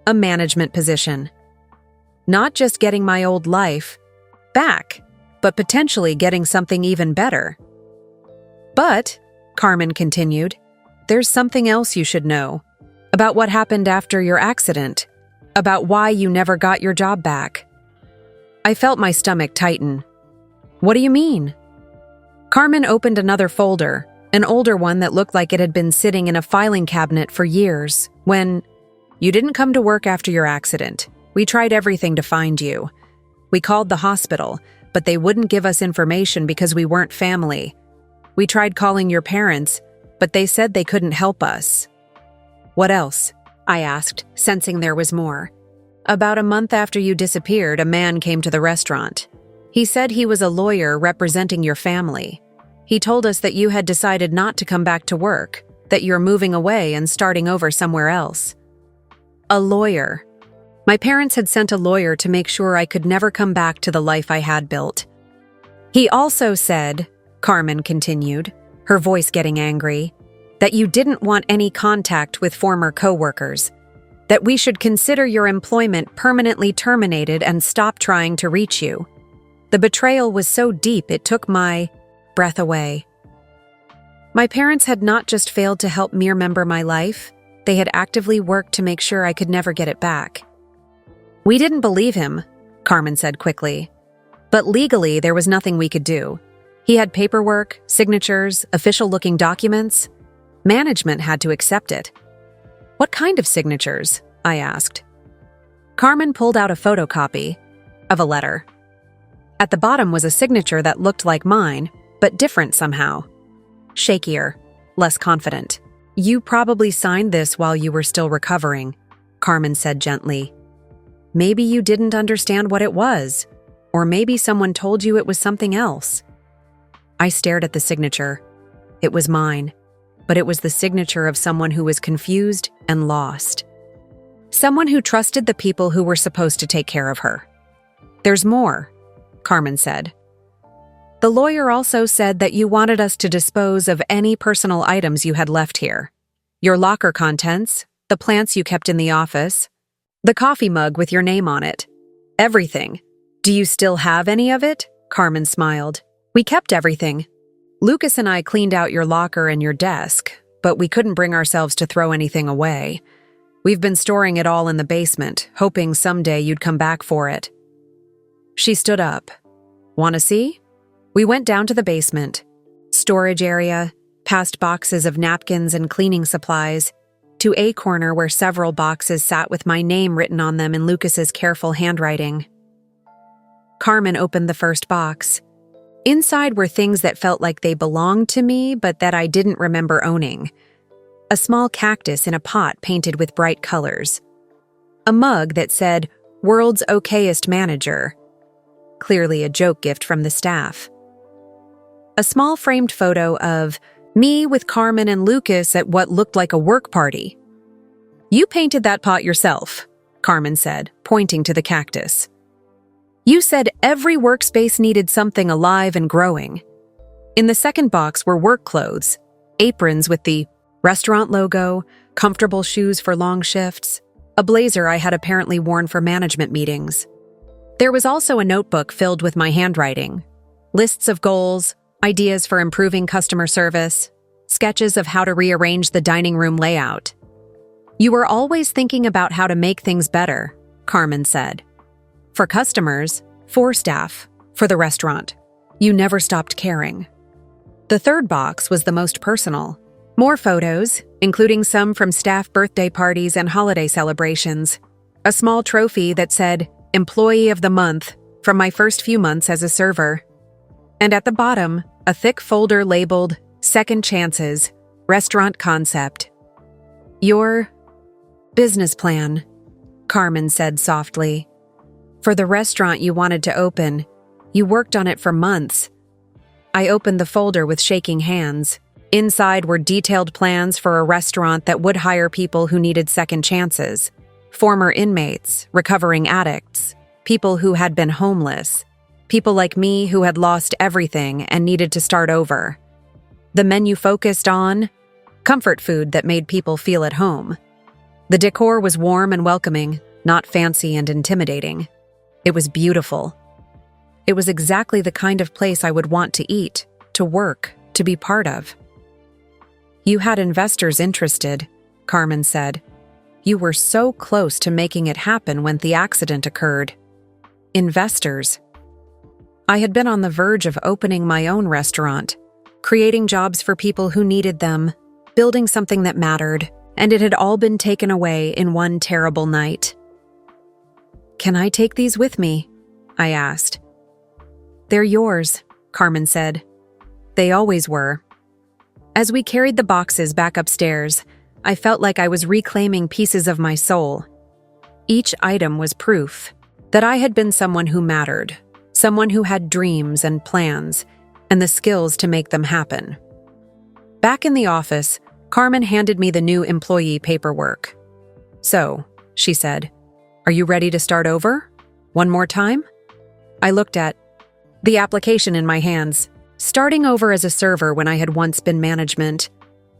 A management position. Not just getting my old life back, but potentially getting something even better. But, Carmen continued, there's something else you should know. About what happened after your accident. About why you never got your job back. I felt my stomach tighten. What do you mean? Carmen opened another folder, an older one that looked like it had been sitting in a filing cabinet for years, when you didn't come to work after your accident. We tried everything to find you. We called the hospital, but they wouldn't give us information because we weren't family. We tried calling your parents, but they said they couldn't help us. What else? I asked, sensing there was more. About a month after you disappeared, a man came to the restaurant. He said he was a lawyer representing your family. He told us that you had decided not to come back to work, that you're moving away and starting over somewhere else. A lawyer. My parents had sent a lawyer to make sure I could never come back to the life I had built. He also said, Carmen continued, her voice getting angry, that you didn't want any contact with former coworkers, that we should consider your employment permanently terminated and stop trying to reach you. The betrayal was so deep it took my breath away. My parents had not just failed to help me remember my life, they had actively worked to make sure I could never get it back. We didn't believe him, Carmen said quickly. But legally, there was nothing we could do. He had paperwork, signatures, official-looking documents. Management had to accept it. What kind of signatures? I asked. Carmen pulled out a photocopy of a letter. At the bottom was a signature that looked like mine, but different somehow. Shakier, less confident. You probably signed this while you were still recovering, Carmen said gently. Maybe you didn't understand what it was, or maybe someone told you it was something else. I stared at the signature. It was mine, but it was the signature of someone who was confused and lost. Someone who trusted the people who were supposed to take care of her. There's more, Carmen said. The lawyer also said that you wanted us to dispose of any personal items you had left here. Your locker contents, the plants you kept in the office, the coffee mug with your name on it. Everything. Do you still have any of it? Carmen smiled. We kept everything. Lucas and I cleaned out your locker and your desk, but we couldn't bring ourselves to throw anything away. We've been storing it all in the basement, hoping someday you'd come back for it. She stood up. Want to see? We went down to the basement. Storage area, past boxes of napkins and cleaning supplies, to a corner where several boxes sat with my name written on them in Lucas's careful handwriting. Carmen opened the first box. Inside were things that felt like they belonged to me, but that I didn't remember owning. A small cactus in a pot painted with bright colors. A mug that said, "World's Okayest Manager." Clearly a joke gift from the staff. A small framed photo of me with Carmen and Lucas at what looked like a work party. You painted that pot yourself, Carmen said, pointing to the cactus. You said every workspace needed something alive and growing. In the second box were work clothes, aprons with the restaurant logo, comfortable shoes for long shifts, a blazer I had apparently worn for management meetings. There was also a notebook filled with my handwriting, lists of goals, ideas for improving customer service, sketches of how to rearrange the dining room layout. You were always thinking about how to make things better, Carmen said. For customers, for staff, for the restaurant. You never stopped caring. The third box was the most personal. More photos, including some from staff birthday parties and holiday celebrations. A small trophy that said, Employee of the Month, from my first few months as a server. And at the bottom, a thick folder labeled, Second Chances, Restaurant Concept. Your business plan, Carmen said softly. For the restaurant you wanted to open, you worked on it for months. I opened the folder with shaking hands. Inside were detailed plans for a restaurant that would hire people who needed second chances. Former inmates, recovering addicts, people who had been homeless, people like me who had lost everything and needed to start over. The menu focused on comfort food that made people feel at home. The decor was warm and welcoming, not fancy and intimidating. It was beautiful. It was exactly the kind of place I would want to eat, to work, to be part of. You had investors interested, Carmen said. You were so close to making it happen when the accident occurred. Investors. I had been on the verge of opening my own restaurant, creating jobs for people who needed them, building something that mattered, and it had all been taken away in one terrible night. Can I take these with me? I asked. They're yours, Carmen said. They always were. As we carried the boxes back upstairs, I felt like I was reclaiming pieces of my soul. Each item was proof that I had been someone who mattered, someone who had dreams and plans, and the skills to make them happen. Back in the office, Carmen handed me the new employee paperwork. So, she said, are you ready to start over? One more time? I looked at the application in my hands, starting over as a server when I had once been management,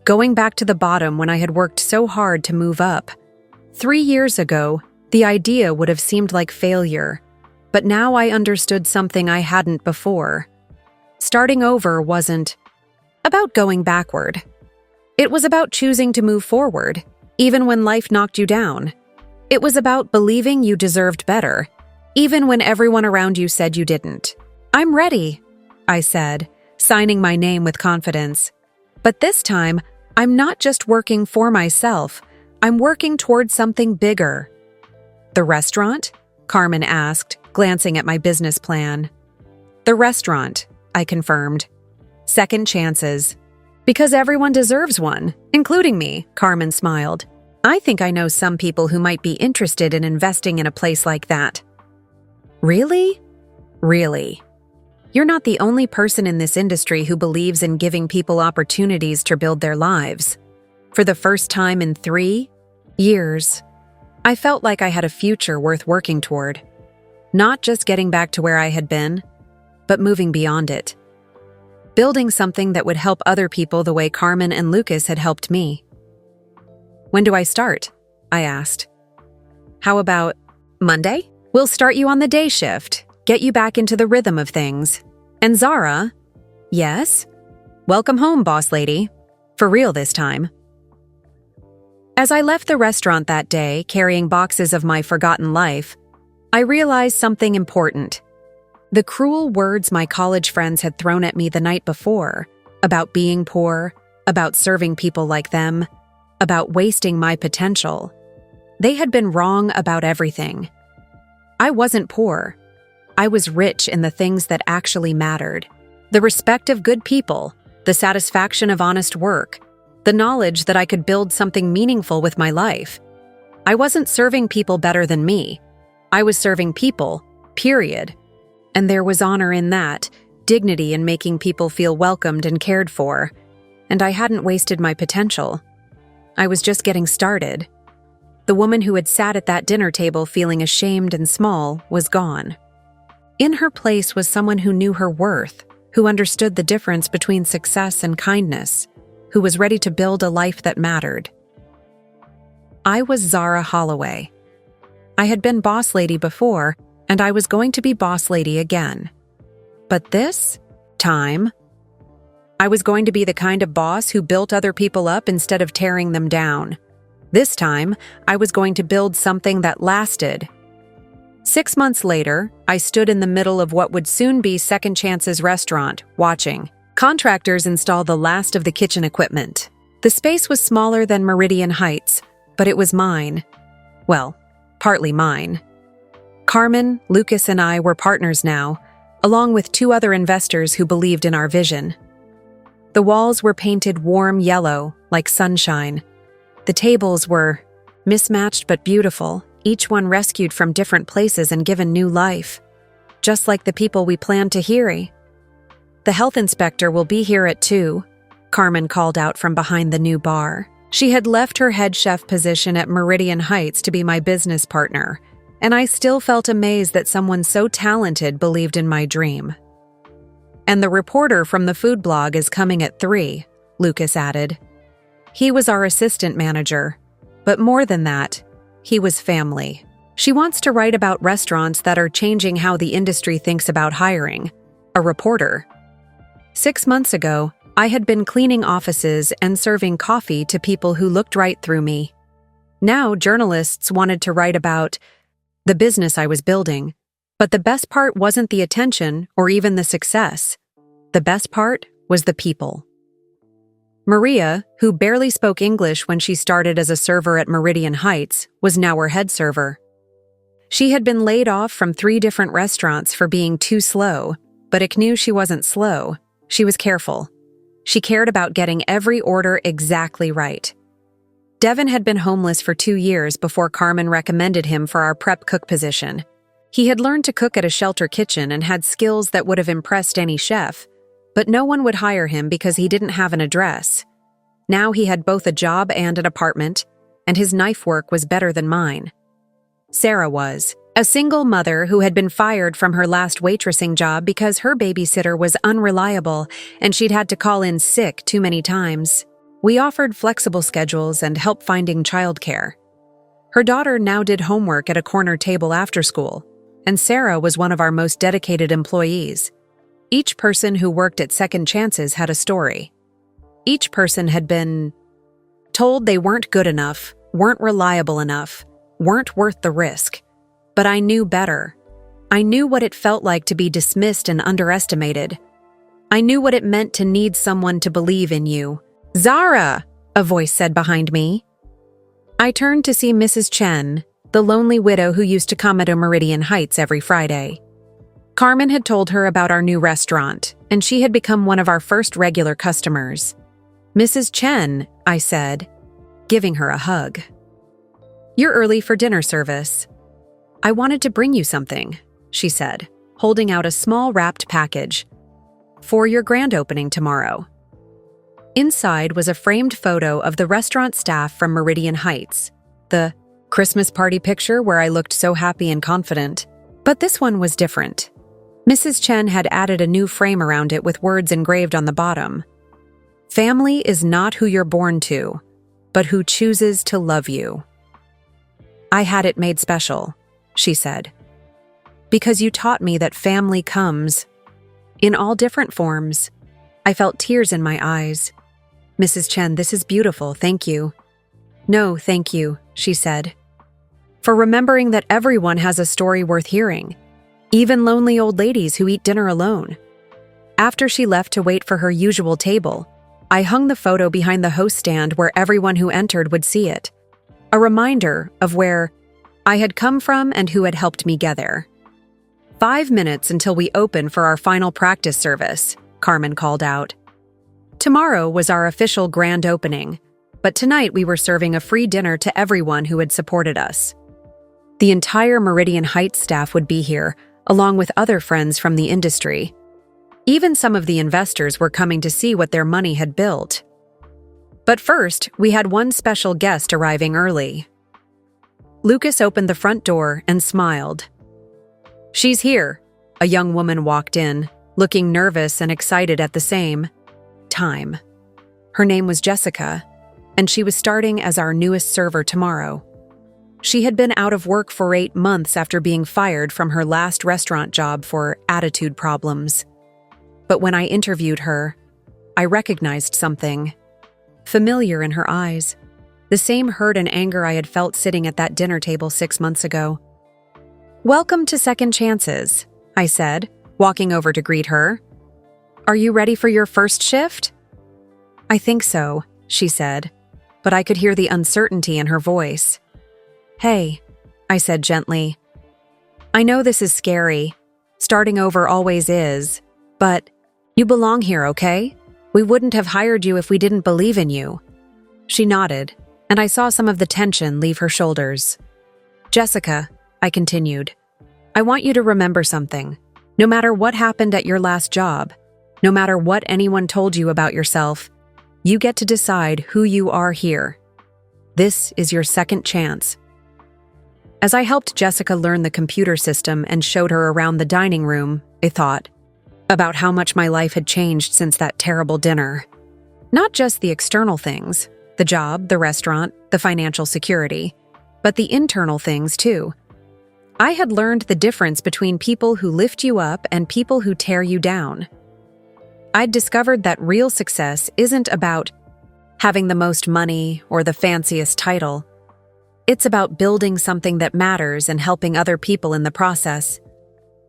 going back to the bottom when I had worked so hard to move up. 3 years ago, the idea would have seemed like failure, but now I understood something I hadn't before. Starting over wasn't about going backward. It was about choosing to move forward, even when life knocked you down. It was about believing you deserved better, even when everyone around you said you didn't. I'm ready, I said, signing my name with confidence. But this time, I'm not just working for myself, I'm working towards something bigger. The restaurant? Carmen asked, glancing at my business plan. The restaurant, I confirmed. Second chances. Because everyone deserves one, including me, Carmen smiled. I think I know some people who might be interested in investing in a place like that. Really? Really. You're not the only person in this industry who believes in giving people opportunities to build their lives. For the first time in 3 years, I felt like I had a future worth working toward. Not just getting back to where I had been, but moving beyond it. Building something that would help other people the way Carmen and Lucas had helped me. When do I start? I asked. How about Monday? We'll start you on the day shift, get you back into the rhythm of things. And Zara? Yes? Welcome home, boss lady. For real this time. As I left the restaurant that day, carrying boxes of my forgotten life, I realized something important. The cruel words my college friends had thrown at me the night before, about being poor, about serving people like them, about wasting my potential. They had been wrong about everything. I wasn't poor. I was rich in the things that actually mattered. The respect of good people, the satisfaction of honest work, the knowledge that I could build something meaningful with my life. I wasn't serving people better than me. I was serving people, period. And there was honor in that, dignity in making people feel welcomed and cared for. And I hadn't wasted my potential. I was just getting started. The woman who had sat at that dinner table feeling ashamed and small was gone. In her place was someone who knew her worth, who understood the difference between success and kindness, who was ready to build a life that mattered. I was Zara Holloway. I had been boss lady before, and I was going to be boss lady again. But this time, I was going to be the kind of boss who built other people up instead of tearing them down. This time, I was going to build something that lasted, 6 months later, I stood in the middle of what would soon be Second Chance's restaurant, watching contractors install the last of the kitchen equipment. The space was smaller than Meridian Heights, but it was mine. Well, partly mine. Carmen, Lucas, and I were partners now, along with 2 other investors who believed in our vision. The walls were painted warm yellow, like sunshine. The tables were mismatched but beautiful, each one rescued from different places and given new life. Just like the people we planned to hear. The health inspector will be here at 2, Carmen called out from behind the new bar. She had left her head chef position at Meridian Heights to be my business partner, and I still felt amazed that someone so talented believed in my dream. And the reporter from the food blog is coming at 3, Lucas added. He was our assistant manager, but more than that, he was family. She wants to write about restaurants that are changing how the industry thinks about hiring. A reporter. 6 months ago, I had been cleaning offices and serving coffee to people who looked right through me. Now, journalists wanted to write about the business I was building, but the best part wasn't the attention or even the success. The best part was the people. Maria, who barely spoke English when she started as a server at Meridian Heights, was now her head server. She had been laid off from 3 different restaurants for being too slow, but Ick knew she wasn't slow. She was careful. She cared about getting every order exactly right. Devin had been homeless for 2 years before Carmen recommended him for our prep cook position. He had learned to cook at a shelter kitchen and had skills that would have impressed any chef, but no one would hire him because he didn't have an address. Now he had both a job and an apartment, and his knife work was better than mine. Sarah was a single mother who had been fired from her last waitressing job because her babysitter was unreliable and she'd had to call in sick too many times. We offered flexible schedules and help finding childcare. Her daughter now did homework at a corner table after school, and Sarah was one of our most dedicated employees. Each person who worked at Second Chances had a story. Each person had been told they weren't good enough, weren't reliable enough, weren't worth the risk. But I knew better. I knew what it felt like to be dismissed and underestimated. I knew what it meant to need someone to believe in you. "Zara!" a voice said behind me. I turned to see Mrs. Chen, the lonely widow who used to come at Meridian Heights every Friday. Carmen had told her about our new restaurant, and she had become one of our first regular customers. "Mrs. Chen," I said, giving her a hug. "You're early for dinner service." "I wanted to bring you something," she said, holding out a small wrapped package. "For your grand opening tomorrow." Inside was a framed photo of the restaurant staff from Meridian Heights, the Christmas party picture where I looked so happy and confident. But this one was different. Mrs. Chen had added a new frame around it with words engraved on the bottom. "Family is not who you're born to, but who chooses to love you." "I had it made special," she said, "because you taught me that family comes in all different forms." I felt tears in my eyes. "Mrs. Chen, this is beautiful, thank you." "No, thank you," she said, "for remembering that everyone has a story worth hearing, even lonely old ladies who eat dinner alone." After she left to wait for her usual table, I hung the photo behind the host stand where everyone who entered would see it, a reminder of where I had come from and who had helped me get there. 5 minutes until we open for our final practice service, Carmen called out. Tomorrow was our official grand opening, but tonight we were serving a free dinner to everyone who had supported us. The entire Meridian Heights staff would be here, along with other friends from the industry. Even some of the investors were coming to see what their money had built. But first, we had one special guest arriving early. Lucas opened the front door and smiled. "She's here," a young woman walked in, looking nervous and excited at the same time. Her name was Jessica, and she was starting as our newest server tomorrow. She had been out of work for 8 months after being fired from her last restaurant job for attitude problems. But when I interviewed her, I recognized something familiar in her eyes. The same hurt and anger I had felt sitting at that dinner table 6 months ago. "Welcome to Second Chances," I said, walking over to greet her. "Are you ready for your first shift?" "I think so," she said, but I could hear the uncertainty in her voice. "Hey," I said gently. "I know this is scary. Starting over always is. But you belong here, okay? We wouldn't have hired you if we didn't believe in you." She nodded, and I saw some of the tension leave her shoulders. "Jessica," I continued, "I want you to remember something. No matter what happened at your last job, no matter what anyone told you about yourself, you get to decide who you are here. This is your second chance." As I helped Jessica learn the computer system and showed her around the dining room, I thought about how much my life had changed since that terrible dinner. Not just the external things, the job, the restaurant, the financial security, but the internal things too. I had learned the difference between people who lift you up and people who tear you down. I'd discovered that real success isn't about having the most money or the fanciest title. It's about building something that matters and helping other people in the process.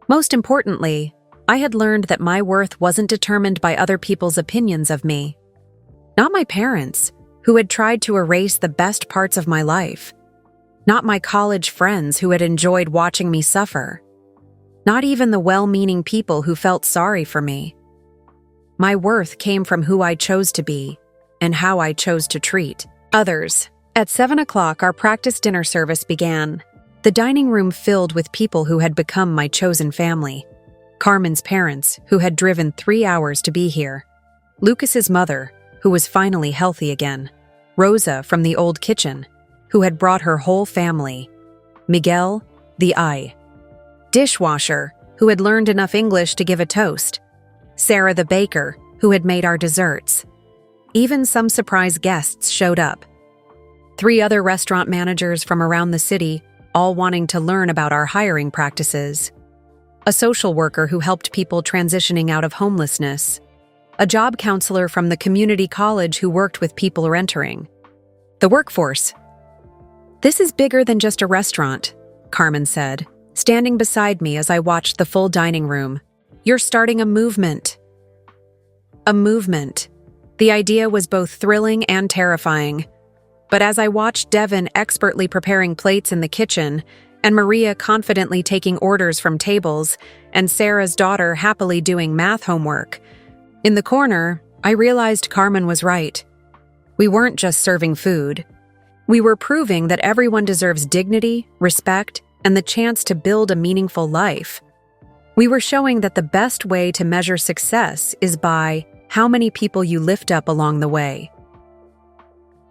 Most importantly, I had learned that my worth wasn't determined by other people's opinions of me. Not my parents, who had tried to erase the best parts of my life. Not my college friends who had enjoyed watching me suffer. Not even the well-meaning people who felt sorry for me. My worth came from who I chose to be and how I chose to treat others. At 7 o'clock, our practice dinner service began. The dining room filled with people who had become my chosen family. Carmen's parents, who had driven 3 hours to be here. Lucas's mother, who was finally healthy again. Rosa from the old kitchen, who had brought her whole family. Miguel, the dishwasher, who had learned enough English to give a toast. Sarah the baker, who had made our desserts. Even some surprise guests showed up. 3 other restaurant managers from around the city, all wanting to learn about our hiring practices. A social worker who helped people transitioning out of homelessness. A job counselor from the community college who worked with people entering the workforce. "This is bigger than just a restaurant," Carmen said, standing beside me as I watched the full dining room. "You're starting a movement." A movement. The idea was both thrilling and terrifying. But as I watched Devin expertly preparing plates in the kitchen, and Maria confidently taking orders from tables, and Sarah's daughter happily doing math homework, in the corner, I realized Carmen was right. We weren't just serving food. We were proving that everyone deserves dignity, respect, and the chance to build a meaningful life. We were showing that the best way to measure success is by how many people you lift up along the way.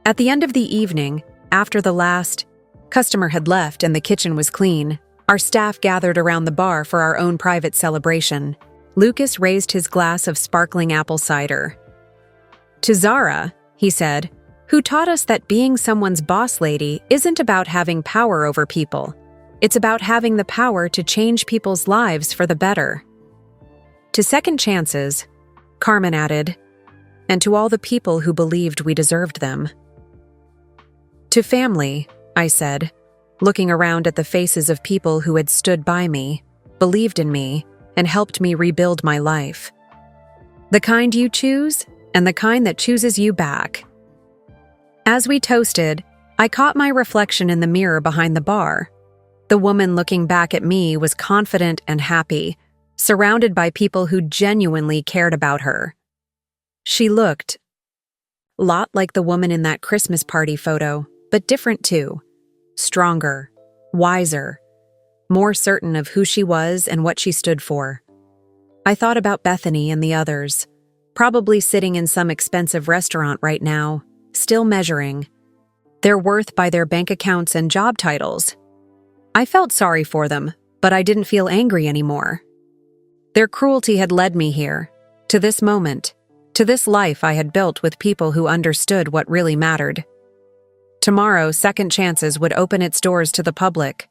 At the end of the evening, after the last customer had left and the kitchen was clean, our staff gathered around the bar for our own private celebration. Lucas raised his glass of sparkling apple cider. "To Zara," he said, "who taught us that being someone's boss lady isn't about having power over people. It's about having the power to change people's lives for the better." "To second chances," Carmen added, "and to all the people who believed we deserved them." "To family," I said, looking around at the faces of people who had stood by me, believed in me, and helped me rebuild my life. The kind you choose, and the kind that chooses you back. As we toasted, I caught my reflection in the mirror behind the bar. The woman looking back at me was confident and happy, surrounded by people who genuinely cared about her. She looked a lot like the woman in that Christmas party photo, but different too. Stronger, wiser, more certain of who she was and what she stood for. I thought about Bethany and the others, probably sitting in some expensive restaurant right now, still measuring their worth by their bank accounts and job titles. I felt sorry for them, but I didn't feel angry anymore. Their cruelty had led me here, to this moment, to this life I had built with people who understood what really mattered. Tomorrow, Second Chances would open its doors to the public.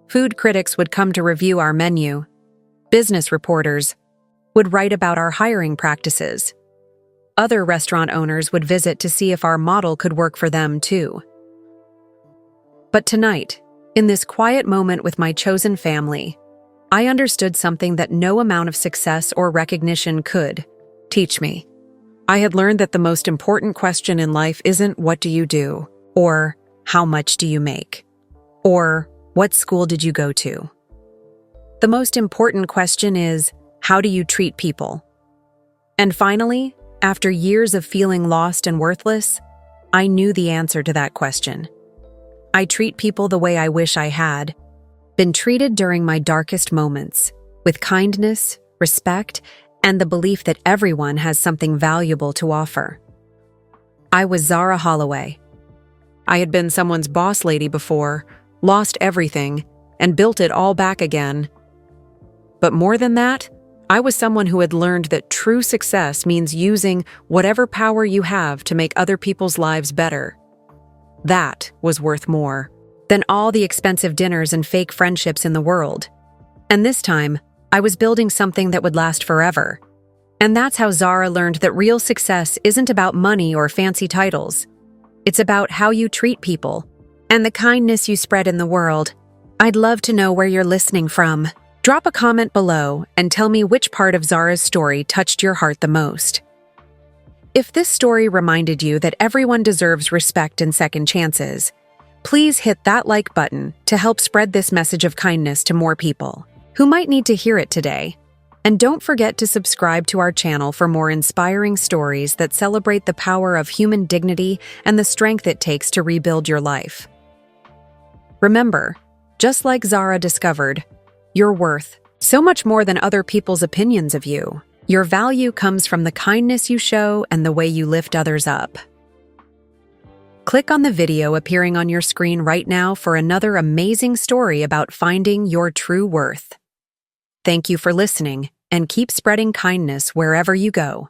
Food critics would come to review our menu. Business reporters would write about our hiring practices. Other restaurant owners would visit to see if our model could work for them too. But tonight, In this quiet moment with my chosen family, I understood something that no amount of success or recognition could teach me. I had learned that the most important question in life isn't what do you do, or how much do you make, or what school did you go to. The most important question is, how do you treat people? And finally, after years of feeling lost and worthless, I knew the answer to that question. I treat people the way I wish I had been treated during my darkest moments, with kindness, respect, and the belief that everyone has something valuable to offer. I was Zara Holloway. I had been someone's boss lady before, lost everything, and built it all back again. But more than that, I was someone who had learned that true success means using whatever power you have to make other people's lives better. That was worth more than all the expensive dinners and fake friendships in the world. And this time, I was building something that would last forever. And that's how Zara learned that real success isn't about money or fancy titles. It's about how you treat people and the kindness you spread in the world. I'd love to know where you're listening from. Drop a comment below and tell me which part of Zara's story touched your heart the most. If this story reminded you that everyone deserves respect and second chances, please hit that like button to help spread this message of kindness to more people who might need to hear it today. And don't forget to subscribe to our channel for more inspiring stories that celebrate the power of human dignity and the strength it takes to rebuild your life. Remember, just like Zara discovered, you're worth so much more than other people's opinions of you. Your value comes from the kindness you show and the way you lift others up. Click on the video appearing on your screen right now for another amazing story about finding your true worth. Thank you for listening, and keep spreading kindness wherever you go.